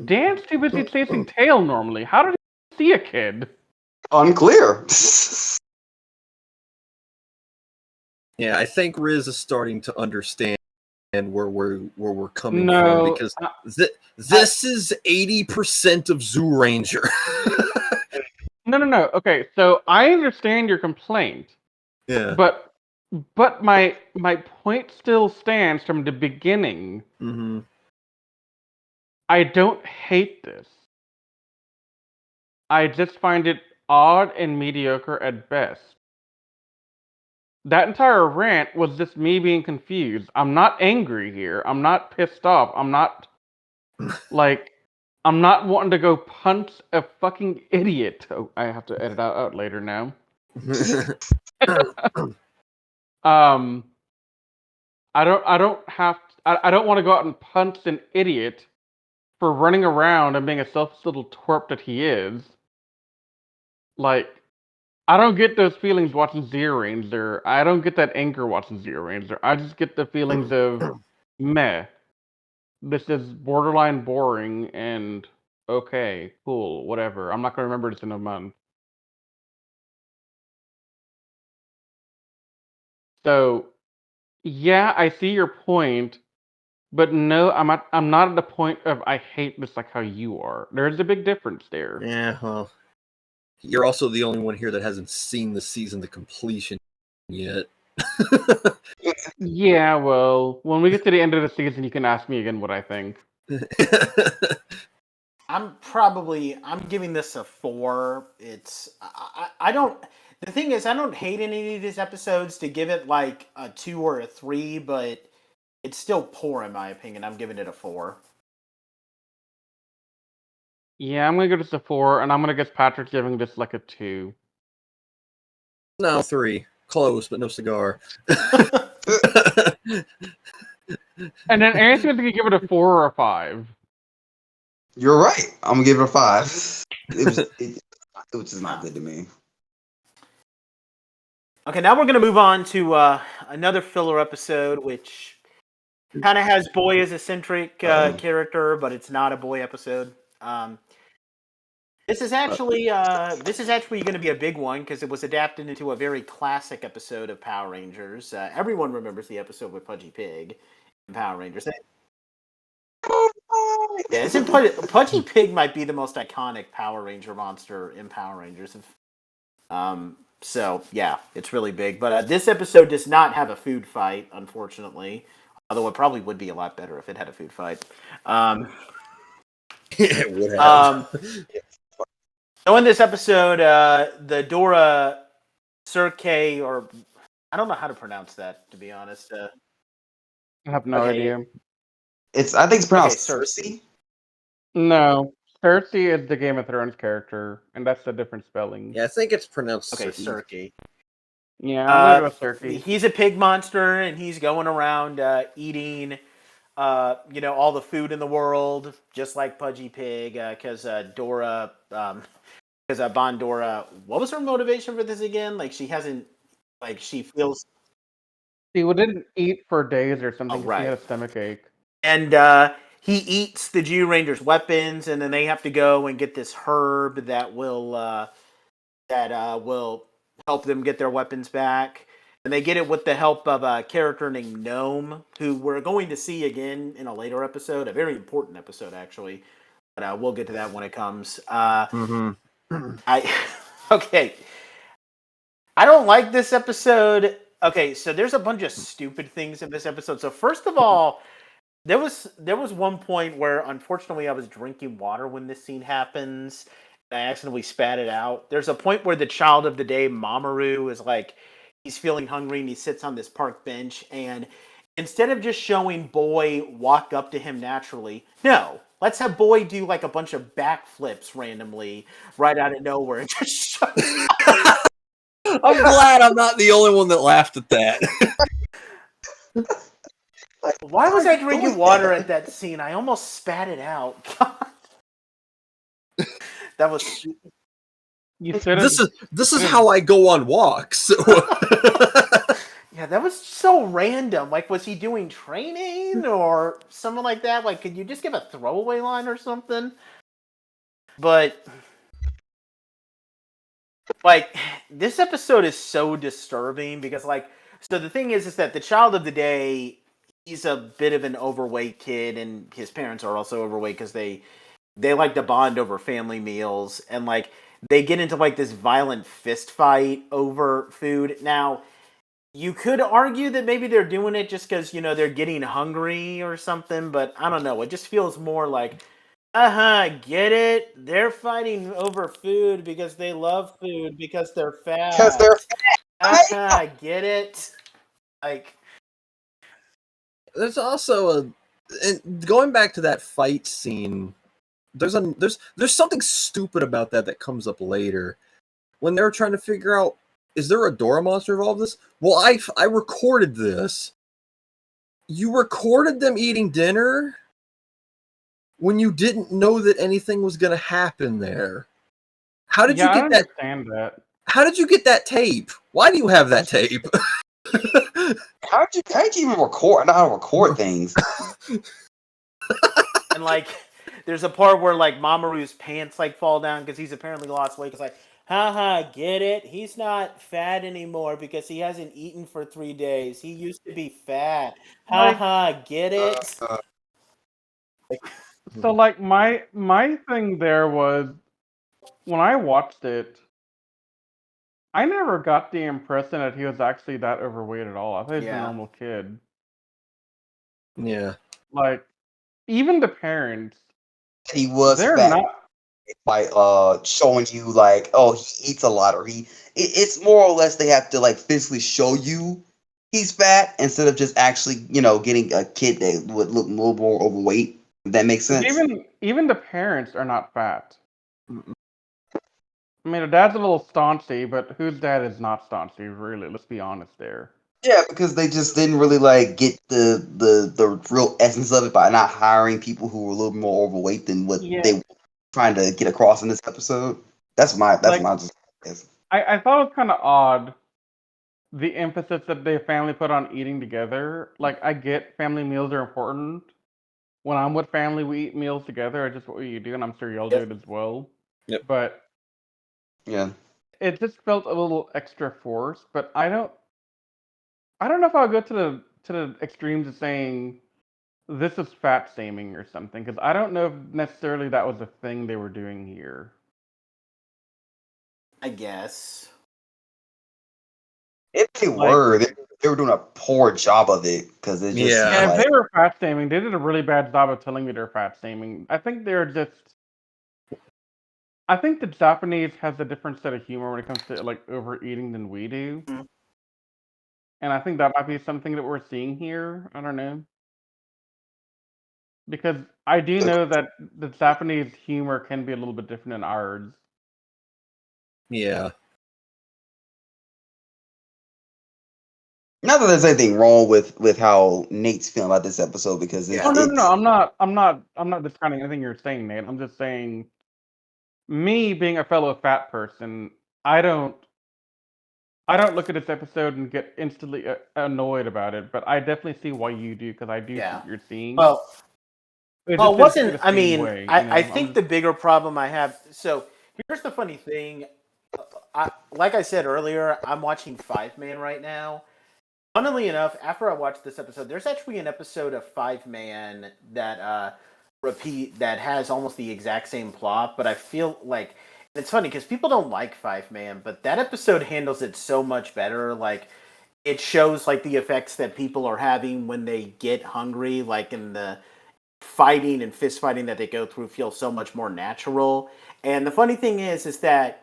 Dan's too busy chasing tail normally. How did he see a kid? Unclear. Yeah, I think Riz is starting to understand where we're coming from, No, because this is 80% of Zyuranger. no. Okay, so I understand your complaint, Yeah. but my point still stands from the beginning. Mm-hmm. I don't hate this. I just find it odd and mediocre at best. That entire rant was just me being confused. I'm not angry here. I'm not pissed off. I'm not like, I'm not wanting to go punch a fucking idiot. Oh, I have to edit out later now. Um, I don't want to go out and punch an idiot for running around and being a selfish little twerp that he is. Like, I don't get those feelings watching Zyuranger. I don't get that anger watching Zyuranger. I just get the feelings of meh. This is borderline boring and okay, cool, whatever. I'm not gonna remember this in a month. So yeah, I see your point, but no, I'm not at the point of I hate this like how you are. There's a big difference there. Yeah, well, you're also the only one here that hasn't seen the season to completion yet. Yeah, well, when we get to the end of the season, you can ask me again what I think. I'm giving this a 4. I don't. The thing is, I don't hate any of these episodes to give it like a 2 or a 3, but it's still poor in my opinion. I'm giving it a 4. Yeah, I'm gonna give this a 4, and I'm gonna guess Patrick's giving this like a 2. No, 3. Close, but no cigar. And then Anthony's gonna give it a 4 or a 5. You're right. I'm gonna give it a 5. It was just not good to me. Okay, now we're going to move on to another filler episode, which kind of has Boy as a centric character, but it's not a Boy episode. This is actually going to be a big one because it was adapted into a very classic episode of Power Rangers. Everyone remembers the episode with Pudgy Pig in Power Rangers. Yeah, Pudgy Pig might be the most iconic Power Ranger monster in Power Rangers. So yeah, it's really big. But this episode does not have a food fight, unfortunately. Although it probably would be a lot better if it had a food fight. It would have. So in this episode, the Dora Cirque, or I don't know how to pronounce that, to be honest. I have no idea. I think it's pronounced Cersei. Cersei. No, Cersei is the Game of Thrones character, and that's a different spelling. Yeah, I think it's pronounced Cirque. Yeah, I'm gonna go Cersei. He's a pig monster, and he's going around eating, all the food in the world, just like Pudgy Pig, because Dora, because Bondora, what was her motivation for this again? Like, she hasn't, like, she feels... She didn't eat for days or something. Oh, right. She had a stomach ache. And he eats the Zyuranger's weapons, and then they have to go and get this herb that will help them get their weapons back. And they get it with the help of a character named Gnome, who we're going to see again in a later episode, a very important episode, actually. But we'll get to that when it comes. Okay. I don't like this episode. Okay, so there's a bunch of stupid things in this episode. So first of all, there was one point where, unfortunately, I was drinking water when this scene happens. I accidentally spat it out. There's a point where the child of the day, Mamoru, is like, he's feeling hungry and he sits on this park bench, and instead of just showing Boy walk up to him naturally, no, let's have Boy do like a bunch of backflips randomly right out of nowhere and just show. I'm glad I'm not the only one that laughed at that. Why was I drinking water at that scene? I almost spat it out. That was... This is how I go on walks. Yeah, that was so random. Like, was he doing training or something like that? Like, could you just give a throwaway line or something? But, like, this episode is so disturbing because, like, so the thing is that the child of the day, he's a bit of an overweight kid, and his parents are also overweight because they like to bond over family meals, and like they get into like this violent fist fight over food. Now, you could argue that maybe they're doing it just because they're getting hungry or something, but I don't know. It just feels more like, get it? They're fighting over food because they love food because they're fat. Because they're fat. Get it? Like, there's also going back to that fight scene. There's something stupid about that comes up later when they're trying to figure out, is there a Dora monster involved in this? Well, I recorded this. You recorded them eating dinner when you didn't know that anything was going to happen there. How did you get that? Understand that. How did you get that tape? Why do you have that tape? How'd you even record? I know how to record things. And like, there's a part where like Mamoru's pants like fall down because he's apparently lost weight. It's like, get it? He's not fat anymore because he hasn't eaten for 3 days. He used to be fat. Get it? So like my thing there was, when I watched it, I never got the impression that he was actually that overweight at all. I thought he was a normal kid. Yeah. Like, even the parents, he was they're fat. not by showing you like, oh, he eats a lot, or it's more or less they have to like physically show you he's fat instead of just actually getting a kid that would look a little more overweight. If that makes sense. Even the parents are not fat. I mean, the dad's a little staunchy, but whose dad is not staunchy, really? Let's be honest there. Yeah, because they just didn't really like get the real essence of it by not hiring people who were a little more overweight than what they were trying to get across in this episode. That's my guess. I thought it was kind of odd, the emphasis that the family put on eating together. Like, I get family meals are important. When I'm with family, we eat meals together. It's just what you do, and I'm sure y'all do it as well. Yep. But yeah, it just felt a little extra forced. But I don't know if I'll go to the extremes of saying this is fat shaming or something, because I don't know if necessarily that was the thing they were doing here. I guess. if they were, they were doing a poor job of it because it's just if they were fat shaming, they did a really bad job of telling me they're fat shaming. I think they're just I think the Japanese has a different set of humor when it comes to like overeating than we do. Mhm. And I think that might be something that we're seeing here. I don't know. Because I do know that the Japanese humor can be a little bit different than ours. Yeah. Not that there's anything wrong with how Nate's feeling about this episode because Yeah. Oh no, I'm not discounting anything you're saying, Nate. I'm just saying, me being a fellow fat person, I don't look at this episode and get instantly annoyed about it, but I definitely see why you do because I do see Yeah. what you're seeing. Well, It well, just it didn't hit me wasn't. the I same mean, way, I think I'm the bigger problem I have. So here's the funny thing. Like I said earlier, I'm watching Five Man right now. Funnily enough, after I watched this episode, there's actually an episode of Five Man that that has almost the exact same plot, but I feel like it's funny because people don't like Five Man, but that episode handles it so much better. Like it shows like the effects that people are having when they get hungry, like in the fighting and fist fighting that they go through feels so much more natural. And the funny thing is that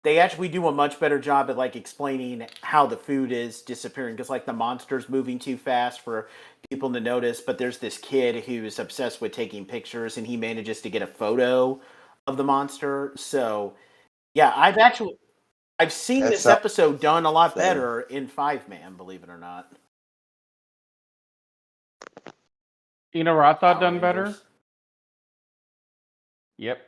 they actually do a much better job at like explaining how the food is disappearing because like the monster's moving too fast for people to notice. But there's this kid who's obsessed with taking pictures and he manages to get a photo of the monster. So yeah, I've seen That this sounds episode done a lot better. better in Five Man, believe it or not. you know where I thought Power done Rangers. better? Yep.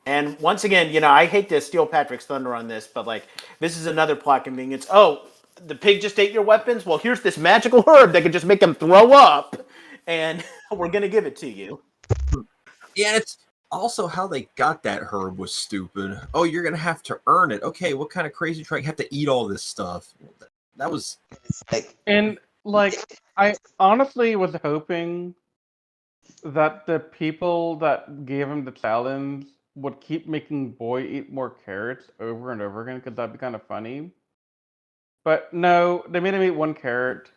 And once again, I hate to steal Patrick's thunder on this, but like this is another plot convenience. Oh, the pig just ate your weapons? Well, here's this magical herb that can just make him throw up, and we're gonna give it to you. Yeah, it's also how they got that herb was stupid. Oh, you're gonna have to earn it. Okay, what kind of crazy trick? You have to eat all this stuff. That was like And like I honestly was hoping that the people that gave him the challenge would keep making Boy eat more carrots over and over again because that'd be kind of funny. But no, they made him eat one carrot.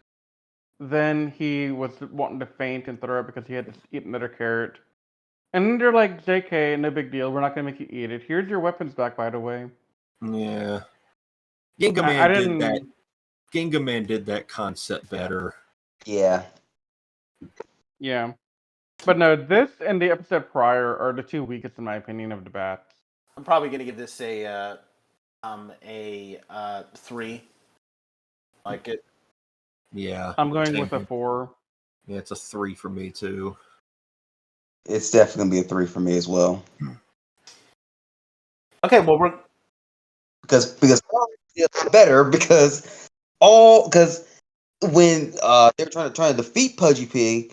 Then he was wanting to faint and throw up because he had to eat another carrot. And then they're like, JK, no big deal. We're not going to make you eat it. Here's your weapons back, by the way. yeah. Ginga I Man did didn't. that. Ginga Man did that concept better. yeah. Yeah. But no, this and the episode prior are the two weakest, in my opinion, of the bats. I'm probably gonna give this a 3. Like it. Yeah. I'm going same with a here. 4. Yeah, it's a 3 for me too. It's definitely gonna be a 3 for me as well. Okay, well we're Because it's better because when they're trying to defeat Pudgy Pig,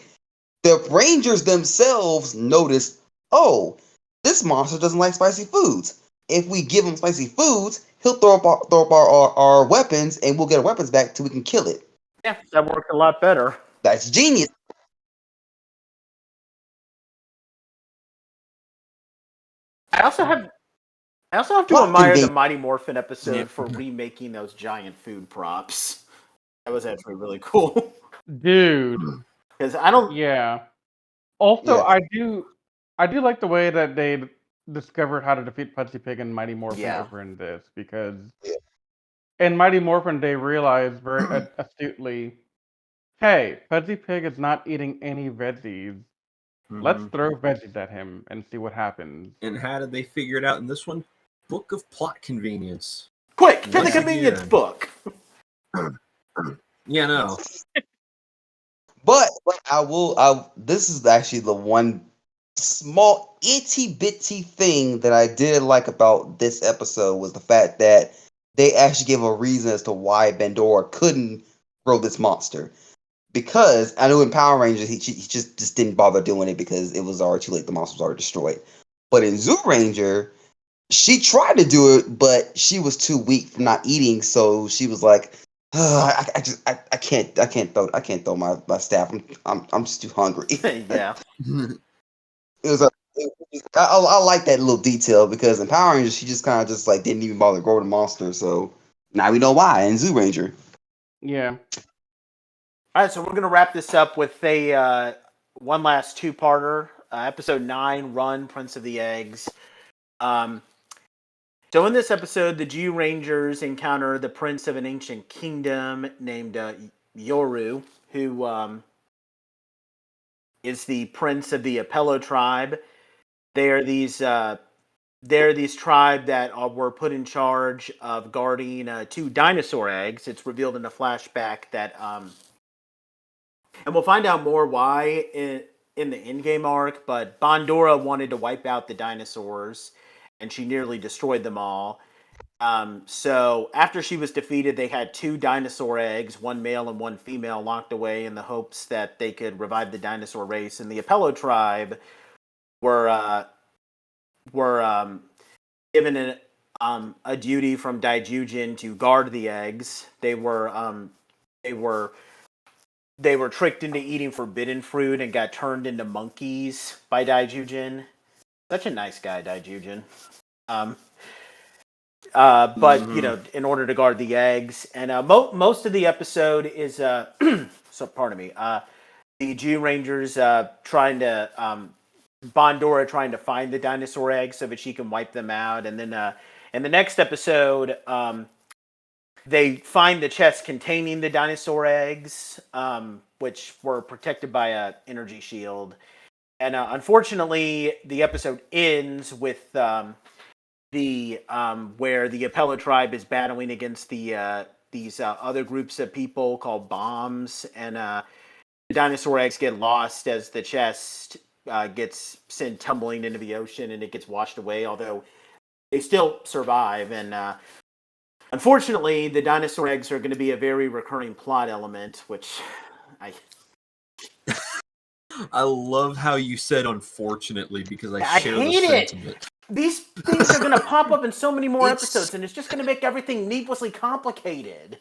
the Rangers themselves notice, oh, this monster doesn't like spicy foods. If we give him spicy foods, he'll throw up our weapons and we'll get our weapons back till we can kill it. yeah, that worked a lot better. That's genius. I also have to Plot admire the convenience. Mighty Morphin episode Yeah. for remaking those giant food props. That was actually really cool. Dude. Because I don't. Yeah. Also, Yeah. I do like the way that they discovered how to defeat Pudgy Pig and Mighty Morphin Yeah. over in this because Yeah. in Mighty Morphin they realized very astutely, hey, Pudgy Pig is not eating any veggies. Let's Mhm. throw veggies at him and see what happens. And how did they figure it out in this one? Book of Plot Convenience. Quick, to the Once convenience again. book. Yeah, no. But this is actually the one small itty bitty thing that I did like about this episode was the fact that they actually gave a reason as to why Bandora couldn't grow this monster. Because I know in Power Rangers he just didn't bother doing it because it was already too late. The monster was already destroyed. But in Zyuranger, she tried to do it, but she was too weak from not eating. So she was like, I can't throw my staff. I'm just too hungry. Yeah. It was I like that little detail because in Power Rangers she just kind of just like didn't even bother to grow the monster. So now we know why in Zyuranger. Yeah. All right, so we're gonna wrap this up with a one last two-parter, episode 9, Run, Prince of the Eggs. So in this episode, the Zyurangers encounter the prince of an ancient kingdom named Kyoryu, who is the prince of the Apello tribe. They are these tribe that were put in charge of guarding 2 dinosaur eggs. It's revealed in a flashback that, and we'll find out more why in the in-game arc. But Bandora wanted to wipe out the dinosaurs, and she nearly destroyed them all. So after she was defeated, they had 2 dinosaur eggs, one male and one female, locked away in the hopes that they could revive the dinosaur race. And the Apello tribe were given a duty from Daijujin to guard the eggs. They were tricked into eating forbidden fruit and got turned into monkeys by Daijujin. Such a nice guy, Daijujin. But you know, in order to guard the eggs, and most of the episode is so pardon me, the Zyurangers trying to Bandora trying to find the dinosaur eggs so that she can wipe them out, and then in the next episode, they find the chest containing the dinosaur eggs, which were protected by a energy shield, and unfortunately, the episode ends with where the Apello tribe is battling against these other groups of people called bombs, and the dinosaur eggs get lost as the chest gets sent tumbling into the ocean, and it gets washed away, although they still survive. And unfortunately, the dinosaur eggs are going to be a very recurring plot element, which I love how you said unfortunately, because I share the hate it. sentiment. These things are going to pop up in so many more episodes, and it's just going to make everything needlessly complicated.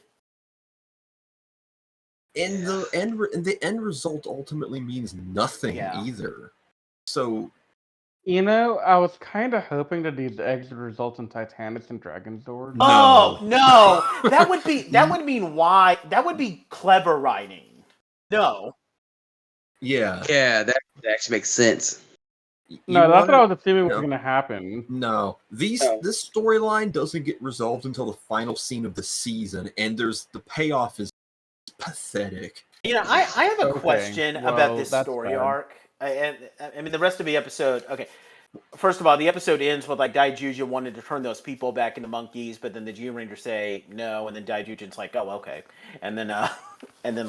And the end result ultimately means nothing either. So, you know, I was kind of hoping that these eggs would result in Titanics and Dragon Zord. Oh no, that would be clever writing. No. Yeah, that actually makes sense. No, that's what I was assuming was going to happen. No, this storyline doesn't get resolved until the final scene of the season, and the payoff is pathetic. You know, I have a question about this story arc. I mean, the rest of the episode. Okay, first of all, the episode ends with like Daijujin wanted to turn those people back into monkeys, but then the Zyurangers say no, and then Daijujin's like, oh, okay, and then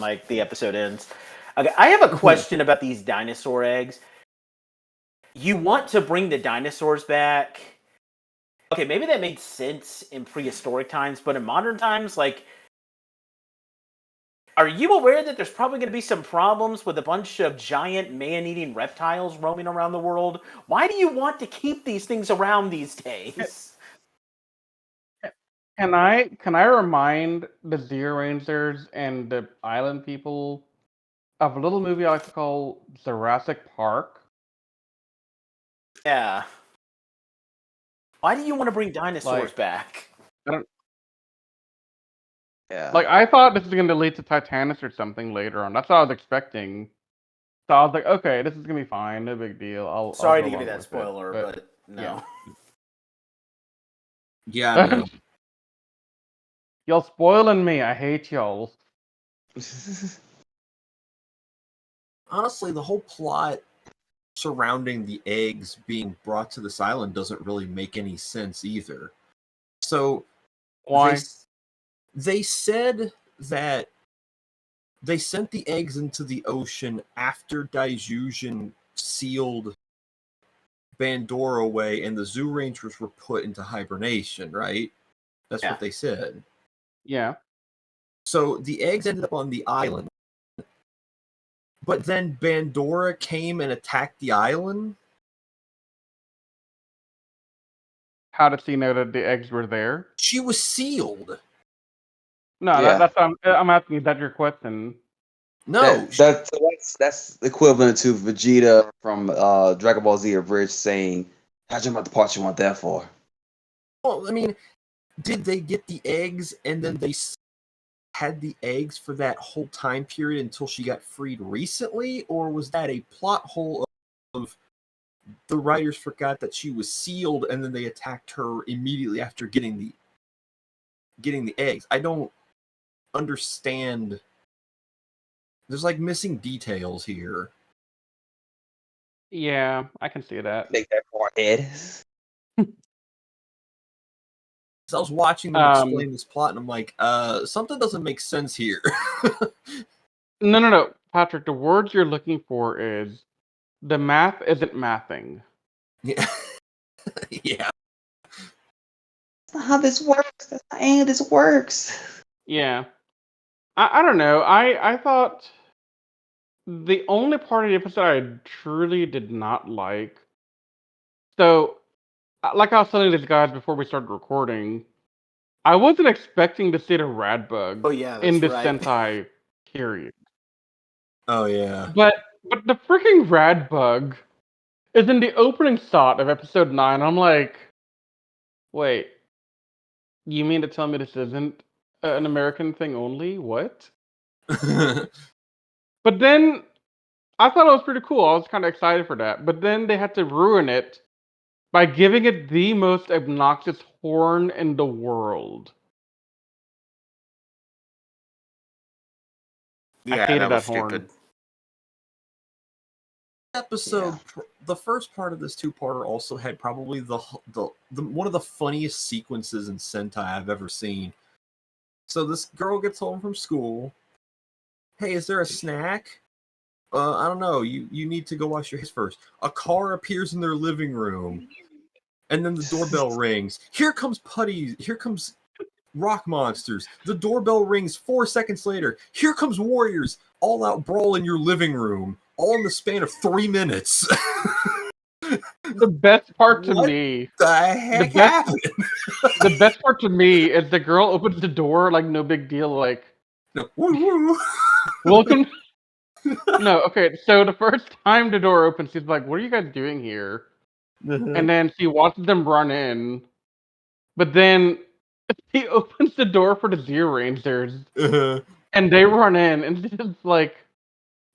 like the episode ends. Okay, I have a question about these dinosaur eggs. You want to bring the dinosaurs back? Okay, maybe that made sense in prehistoric times, but in modern times, like, are you aware that there's probably going to be some problems with a bunch of giant man-eating reptiles roaming around the world? Why do you want to keep these things around these days? Can I remind the Zyurangers and the island people of a little movie I like to call Jurassic Park? Yeah. Why do you want to bring dinosaurs back? I don't. Yeah. Like, I thought this was going to lead to Titanic or something later on. That's what I was expecting. So I was like, okay, this is going to be fine. No big deal. Sorry to give you that spoiler, but no. Yeah, I know. Y'all spoiling me. I hate y'all. Honestly, the whole plot surrounding the eggs being brought to this island doesn't really make any sense either. So, why? They said that they sent the eggs into the ocean after Daijujin sealed Bandora away and the Zyurangers were put into hibernation, right? That's what they said. Yeah. So the eggs ended up on the island. But then Bandora came and attacked the island? How did she know that the eggs were there? She was sealed. No, that's I'm asking. Is that your question? No, that's equivalent to Vegeta from Dragon Ball Z or Bridge saying, "How'd you about the part you want that for?" Well, I mean, did they get the eggs and then they had the eggs for that whole time period until she got freed recently, or was that a plot hole of the writers forgot that she was sealed, and then they attacked her immediately after getting the eggs. I don't understand. There's like missing details here. Yeah, I can see that. Make that poor head. So I was watching them explain this plot, and I'm like, something doesn't make sense here. No, Patrick. The words you're looking for is the math isn't mathing. Yeah. Yeah. That's not how this works. That's not how this works. Yeah. I don't know. I thought the only part of the episode I truly did not like. So, like I was telling these guys before we started recording, I wasn't expecting to see the rad bug Oh yeah, in that's this right. Sentai period. Oh yeah. But the freaking rad bug is in the opening shot of episode 9. I'm like, wait, you mean to tell me this isn't an American thing only? What? But then I thought it was pretty cool. I was kind of excited for that. But then they had to ruin it by giving it the most obnoxious horn in the world. Yeah, I hated that was that horn. stupid. Episode, the first part of this two-parter also had probably the one of the funniest sequences in Sentai I've ever seen. So this girl gets home from school. Hey, is there a snack? I don't know. You need to go wash your hands first. A car appears in their living room, and then the doorbell rings. Here comes putties. Here comes rock monsters. The doorbell rings 4 seconds later. Here comes warriors. All out brawl in your living room. All in the span of 3 minutes. The best part to me. The heck happened? The best part to me is the girl opens the door like no big deal, like welcome. No, okay. So the first time the door opens, she's like, "What are you guys doing here?" And then she watches them run in, but then he opens the door for the Zyurangers, and they run in, and it's like,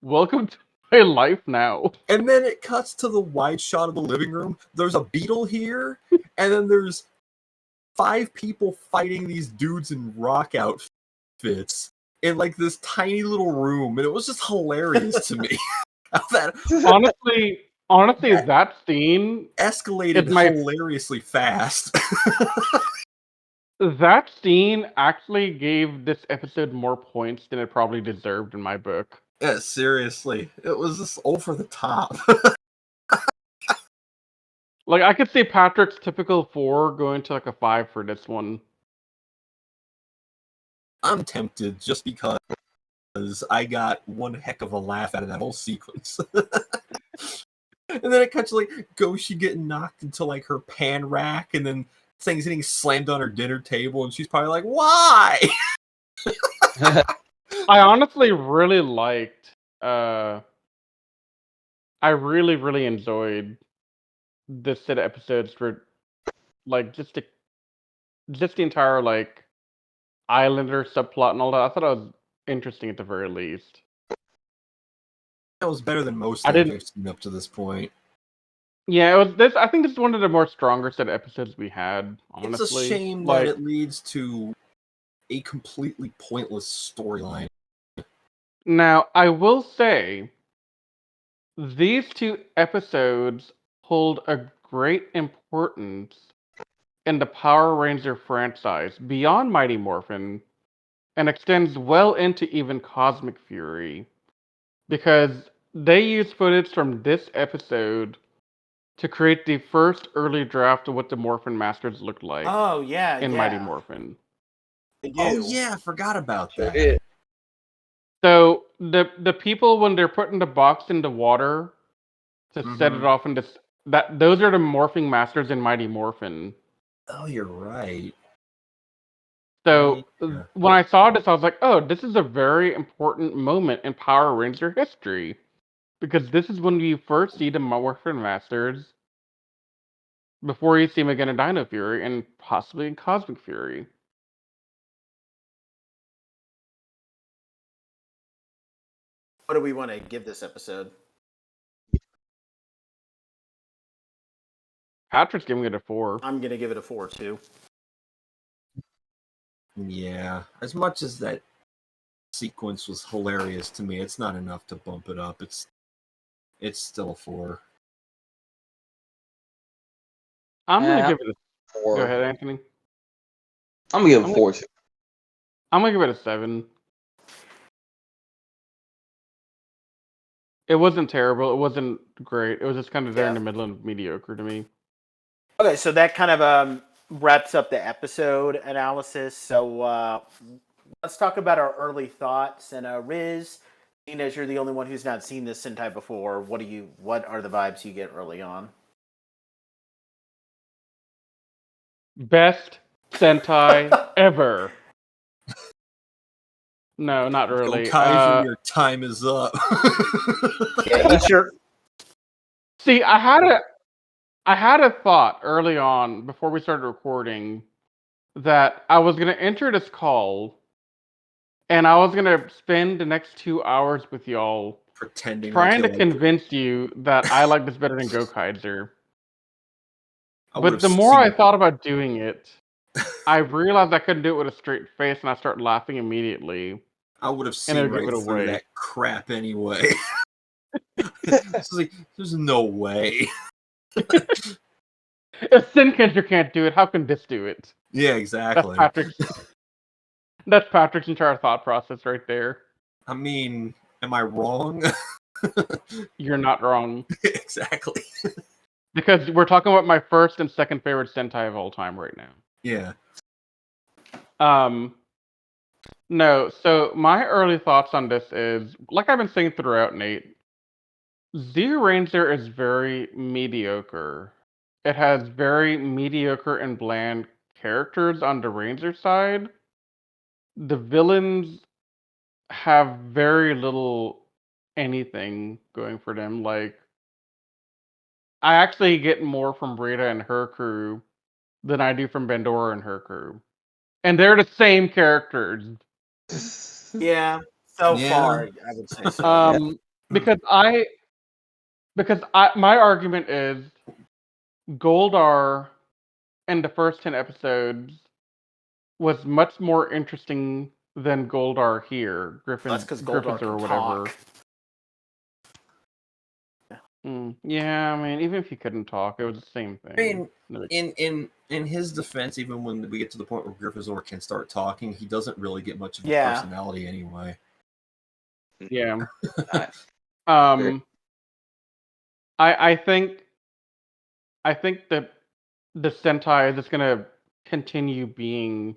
"Welcome to my life now." And then it cuts to the wide shot of the living room. There's a beetle here, and then there's 5 people fighting these dudes in rock outfits in like this tiny little room, and it was just hilarious to me. Honestly, that scene escalated hilariously fast. That scene actually gave this episode more points than it probably deserved in my book. Yeah, seriously. It was just over the top. Like, I could see Patrick's typical 4 going to like a 5 for this one. I'm tempted just because I got one heck of a laugh out of that whole sequence. And then it cuts to like Goshi getting knocked into like her pan rack, and then things getting slammed on her dinner table, and she's probably like, "Why?" I honestly really liked. I really enjoyed this set of episodes for like just the entire like Islander subplot and all that. I thought it was interesting at the very least. That was better than most things we've seen up to this point. Yeah, it was this. I think this is one of the more stronger set of episodes we had. Honestly, it's a shame that it leads to a completely pointless storyline. Now, I will say, these 2 episodes hold a great importance in the Power Ranger franchise beyond Mighty Morphin, and extends well into even Cosmic Fury, because they use footage from this episode to create the first early draft of what the Morphin Masters looked like. Oh yeah, in Mighty Morphin. Oh yeah, I forgot about that. So the people, when they're putting the box in the water to set it off into those are the morphing masters in Mighty Morphin. Oh, you're right. So when I saw this, I was like, oh, this is a very important moment in Power Ranger history, because this is when you first see the Morphin Masters before you see them again in Dino Fury and possibly in Cosmic Fury. What do we want to give this episode? Patrick's giving it a 4. I'm gonna give it a 4 too. Yeah, as much as that sequence was hilarious to me, it's not enough to bump it up. It's still a 4. I'm gonna give it a 4. Go ahead, Anthony. I'm gonna give it a 4 too. I'm gonna give it a 7. It wasn't terrible. It wasn't great. It was just kind of there in the middle and mediocre to me. Okay, so that kind of wraps up the episode analysis. So let's talk about our early thoughts. And Riz, seeing as you're the only one who's not seen this Sentai before, what are the vibes you get early on? Best Sentai ever. No, not really. Go Kaiju, your time is up. Yeah, sure. See, I had a thought early on before we started recording that I was gonna enter this call and I was gonna spend the next 2 hours with y'all pretending trying to like convince you that I like this better than Gokaiser. I But would've the more I seen- thought about doing it, I realized I couldn't do it with a straight face, and I started laughing immediately. I would have And seen it'll give right it through away. that crap anyway. It's like, there's no way. If Sinkinger can't do it, how can this do it? Yeah, exactly. That's Patrick's entire thought process right there. I mean, am I wrong? You're not wrong. Exactly. Because we're talking about my first and second favorite Sentai of all time right now. Yeah. No, so my early thoughts on this is, like I've been saying throughout, Nate, Zyuranger is very mediocre. It has very mediocre and bland characters on the Ranger side. The villains have very little anything going for them. Like, I actually get more from Brita and her crew than I do from Bandora and her crew. And they're the same characters. Yeah, so Yeah. far, I would say so. Because my argument is Goldar in the first 10 episodes was much more interesting than Goldar here. That's because Griffins Goldar or can whatever. talk. Yeah, I mean, even if he couldn't talk, it was the same thing. I mean, in his defense, even when we get to the point where Gryffindor can start talking, he doesn't really get much of a personality anyway. Yeah. I think that the Sentai is just gonna continue being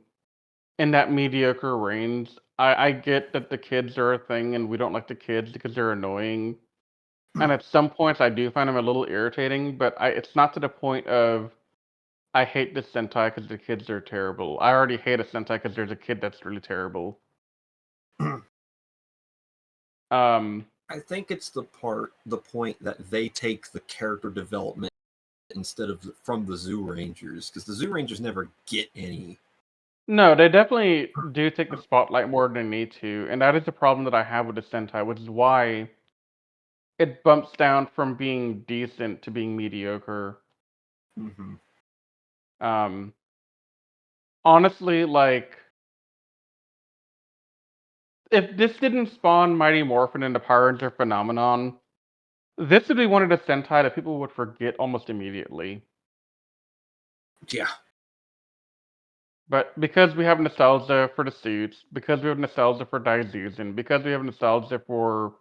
in that mediocre range. I get that the kids are a thing and we don't like the kids because they're annoying. And at some points I do find them a little irritating, but it's not to the point of I hate this Sentai because the kids are terrible. I already hate a Sentai because there's a kid that's really terrible. I think it's the point that they take the character development instead of from the Zyurangers, because the Zyurangers never get any. No, they definitely do take the spotlight more than they need to, and that is the problem that I have with the Sentai, which is why it bumps down from being decent to being mediocre. Honestly, like, if this didn't spawn Mighty Morphin into Power Ranger Phenomenon, this would be one of the Sentai that people would forget almost immediately. Yeah. But because we have nostalgia for the suits, because we have nostalgia for Daizuzan, because we have nostalgia for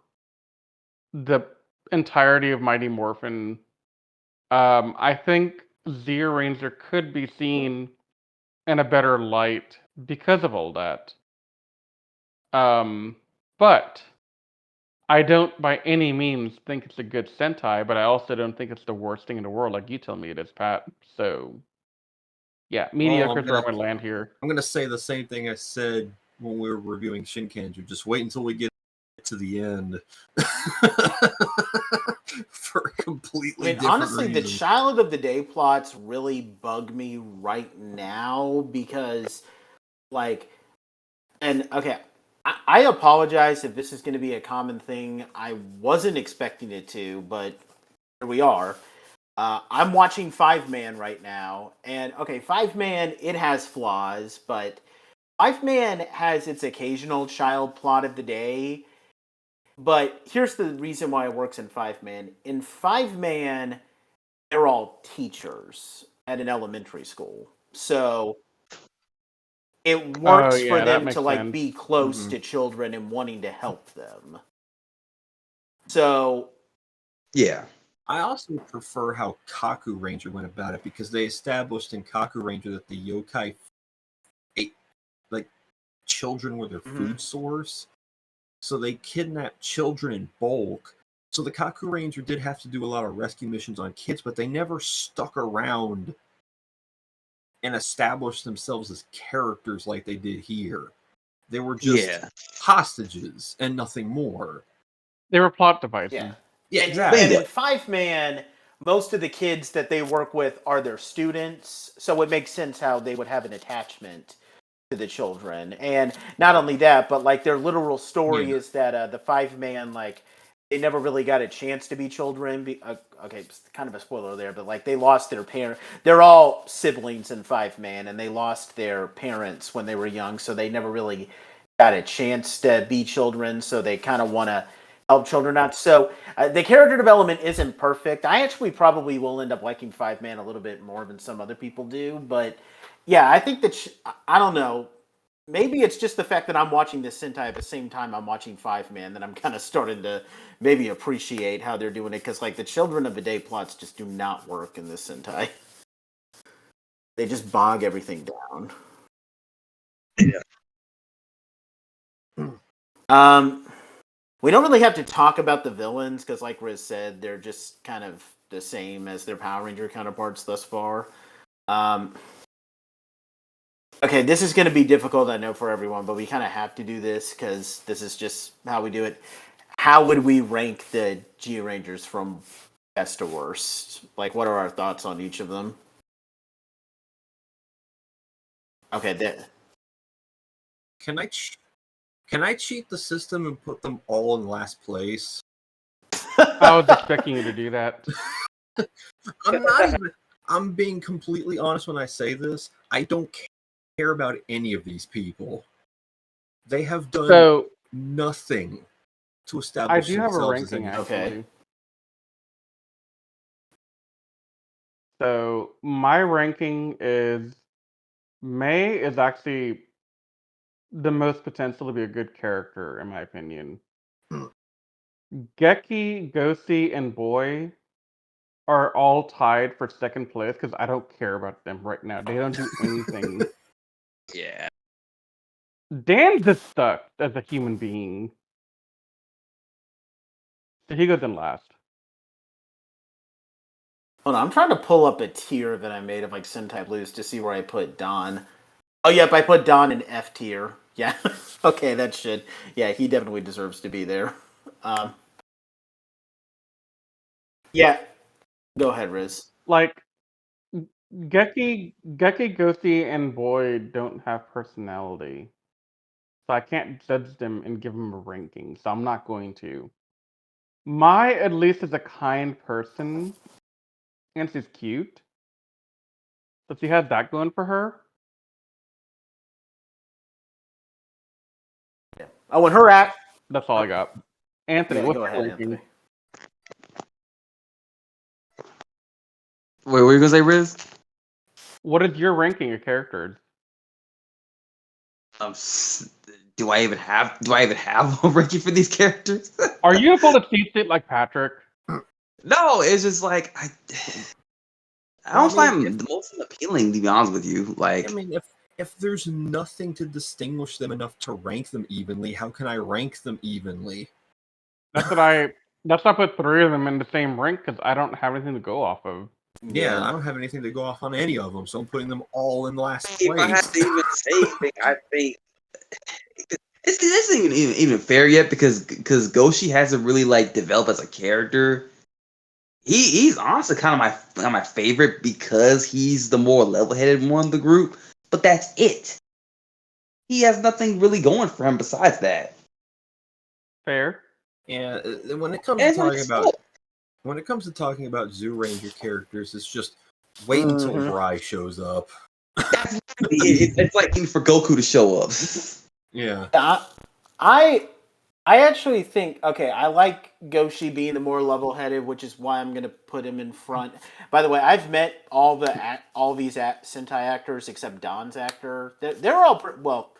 the entirety of Mighty Morphin, I think Zyuranger could be seen in a better light because of all that. But I don't by any means think it's a good Sentai, but I also don't think it's the worst thing in the world like you tell me it is, Pat. So, yeah, mediocre is where I'm going to land here. I'm going to say the same thing I said when we were reviewing Shinkanju. Just wait until we get to the end. For a completely different honestly, reason. The Child of the Day plots really bug me right now because, like, and okay, I apologize if this is going to be a common thing. I wasn't expecting it to, but here we are. I'm watching 5-Man right now, and okay, 5-Man, it has flaws, but 5-Man has its occasional child plot of the day. But here's the reason why it works in 5-Man. In 5-Man, they're all teachers at an elementary school. So it Oh works for yeah, that them to makes like sense. be close to children and wanting to help them. So Yeah. I also prefer how Kaku Ranger went about it because they established in Kaku Ranger that the yokai ate, like, children were their food source. So they kidnapped children in bulk. So the Kaku Ranger did have to do a lot of rescue missions on kids, but they never stuck around and established themselves as characters like they did here. They were just hostages and nothing more. They were plot devices. yeah. Yeah, And, exactly. and in 5-Man, most of the kids that they work with are their students, so it makes sense how they would have an attachment to the children. And not only that, but like their literal story is that the 5-Man, like, they never really got a chance to be children. Okay, kind of a spoiler there, but like they lost their parent. They're all siblings in 5-Man, and they lost their parents when they were young, so they never really got a chance to be children. So they kind of want to help children out. So the character development isn't perfect. I actually probably will end up liking 5-Man a little bit more than some other people do, but yeah, I think that I don't know. Maybe it's just the fact that I'm watching this Sentai at the same time I'm watching 5-Man that I'm kind of starting to maybe appreciate how they're doing it, because like the Children of the Day plots just do not work in this Sentai. They just bog everything down. We don't really have to talk about the villains because, like Riz said, they're just kind of the same as their Power Ranger counterparts thus far. Okay, this is going to be difficult, I know, for everyone, but we kind of have to do this because this is just how we do it. How would we rank the Zyurangers from best to worst? Like, what are our thoughts on each of them? Okay, Can I cheat the system and put them all in last place? I was expecting you to do that. I'm being completely honest when I say this. I don't care about any of these people. They have done nothing to establish I do have a themselves ranking, as actually. Okay. So my ranking is May is actually the most potential to be a good character, in my opinion. Geki, Gosi, and Boy are all tied for second place because I don't care about them right now. They don't do anything. Yeah. Dan's just stuck as a human being. So he goes in last. Hold on, I'm trying to pull up a tier that I made of like Sentai Blues to see where I put Don. Oh, yep, I put Don in F tier. Yeah, okay, that should. Yeah, he definitely deserves to be there. Yeah, go ahead, Riz. Like, Geki, Gosi, and Boy don't have personality. So I can't judge them and give them a ranking. So I'm not going to. Mai, at least, is a kind person. And she's cute. So she has that going for her. Oh, and her act. That's all I got. Anthony, Yeah, what's go your ahead, ranking? Anthony. Wait, what were you gonna say, Riz? What is your ranking of characters? Do I even have a ranking for these characters? Are you able to cheat it like Patrick? No, it's just like I don't find the most appealing, to be honest with you. Like, I mean, if there's nothing to distinguish them enough to rank them evenly, how can I rank them evenly? That's why I put 3 of them in the same rank because I don't have anything to go off of. Yeah, I don't have anything to go off on any of them, so I'm putting them all in last place. if I had to even say anything, I think this isn't even fair yet because Goshi hasn't really like developed as a character. He's honestly kind of my favorite because he's the more level-headed one of the group, but that's it. He has nothing really going for him besides that. Fair. Yeah, when it comes to talking about When it comes to talking about Zyuranger characters, it's just wait until Bry shows up. It's like for Goku to show up. Yeah. I actually think, okay, I like Goshi being the more level-headed, which is why I'm going to put him in front. By the way, I've met all these Sentai actors except Don's actor. They're all well.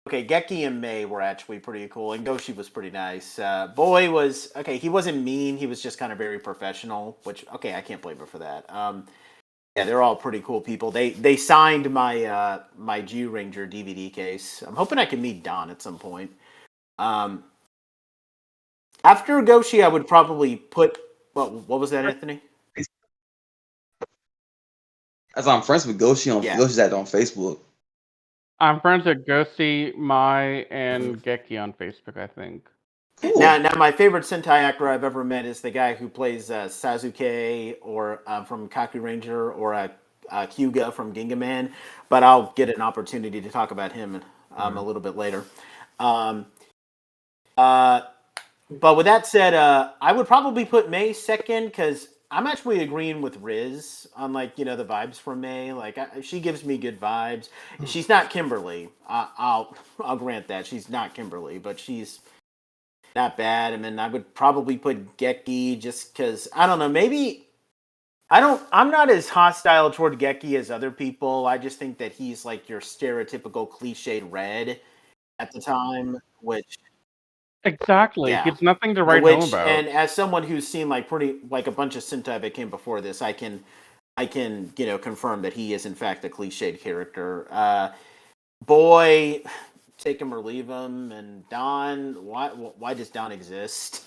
Okay, Geki and Mei were actually pretty cool, and Goshi was pretty nice. Boy was okay. He wasn't mean. He was just kind of very professional. Which okay, I can't blame him for that. Yeah, they're all pretty cool people. They signed my my Zyuranger DVD case. I'm hoping I can meet Don at some point. After Goshi, I would probably put what was that, Anthony? As I'm friends with Goshi Goshi's on Facebook. I'm friends with Goshi, Mai, and Geki on Facebook, I think. Cool. Now, my favorite Sentai actor I've ever met is the guy who plays Sasuke or from Kaku Ranger or Hyuga from Ginga Man, but I'll get an opportunity to talk about him a little bit later. But with that said, I would probably put Mei second because I'm actually agreeing with Riz on the vibes from Mei. Like she gives me good vibes. She's not Kimberly. I'll grant that she's not Kimberly, but she's not bad. I mean, I would probably put Geki just because I don't know. Maybe I'm not as hostile toward Geki as other people. I just think that he's like your stereotypical cliched red at the time, which. Exactly. Yeah. It's nothing to write home about. And as someone who's seen like a bunch of Sentai that came before this, I can confirm that he is in fact a cliched character. Boy, take him or leave him, and Don. Why does Don exist?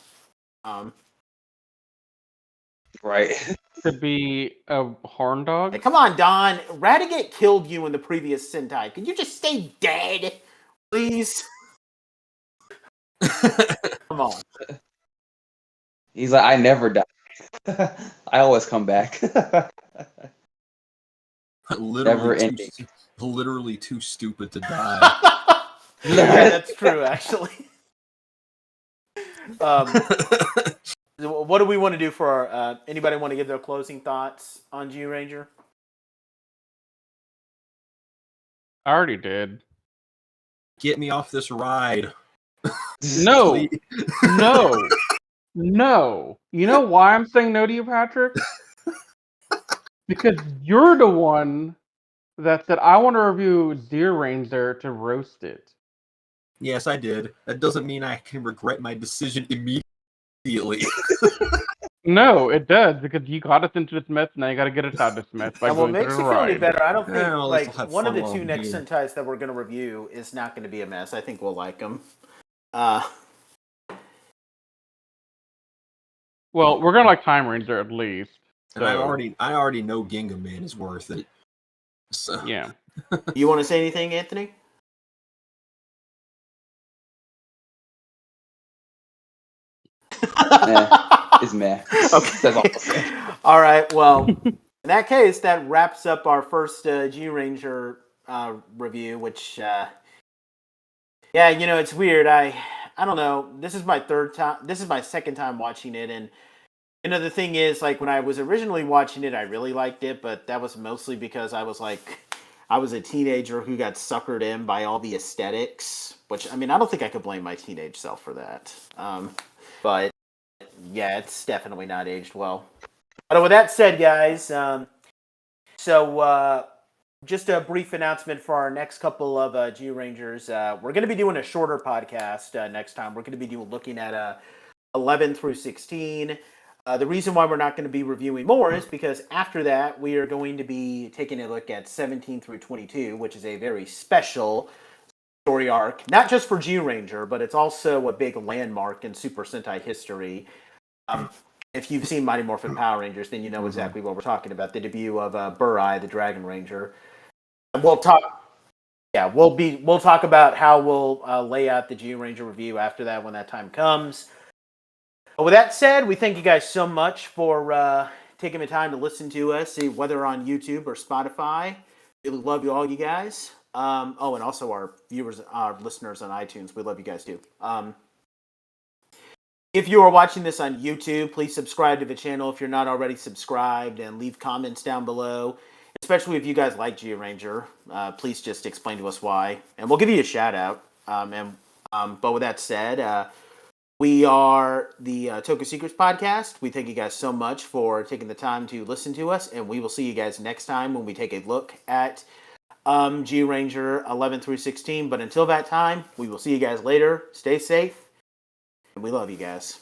Right. To be a horn dog. Like, come on, Don. Radiguet killed you in the previous Sentai. Could you just stay dead, please? Come on. He's like, I never die. I always come back. Literally too stupid to die. Yeah, that's true, actually. What do we want to do for our... anybody want to give their closing thoughts on Zyuranger? I already did. Get me off this ride. No. No. You know why I'm saying no to you, Patrick? Because you're the one that said, I want to review Zyuranger to roast it. Yes, I did. That doesn't mean I can regret my decision immediately. No, it does, because you got us into this mess, now you got to get us out of this mess by going makes through you the feel any ride. better. I don't think one of the fun two next here. Sentais that we're going to review is not going to be a mess. I think we'll like them. Well, we're going to like Time Ranger at least. And I already know Ginga Man is worth it. So yeah. You want to say anything, Anthony? It's meh. Okay. All right. Well, in that case, that wraps up our first Zyuranger review. Which, yeah, it's weird. I don't know. This is my third time. This is my second time watching it, and the thing is, like when I was originally watching it, I really liked it, but that was mostly because I was a teenager who got suckered in by all the aesthetics. Which I mean, I don't think I could blame my teenage self for that. But yeah, it's definitely not aged well. But with that said, guys, so just a brief announcement for our next couple of Zyurangers. We're going to be doing a shorter podcast next time. We're going to be looking at 11 through 16. The reason why we're not going to be reviewing more is because after that, we are going to be taking a look at 17 through 22, which is a very special story arc, not just for Zyuranger, but it's also a big landmark in Super Sentai history. If you've seen Mighty Morphin Power Rangers, then you know exactly what we're talking about. The debut of Burai, the Dragon Ranger. And we'll talk about how we'll lay out the Zyuranger review after that when that time comes. But with that said, we thank you guys so much for taking the time to listen to us, whether on YouTube or Spotify. We love you all, you guys. And also our viewers, our listeners on iTunes. We love you guys too. If you are watching this on YouTube, please subscribe to the channel if you're not already subscribed, and leave comments down below. Especially if you guys like Zyuranger, please just explain to us why, and we'll give you a shout out. But with that said, we are the Toku Secrets Podcast. We thank you guys so much for taking the time to listen to us, and we will see you guys next time when we take a look at Zyuranger 11 through 16. But until that time, we will see you guys later. Stay safe, and we love you guys.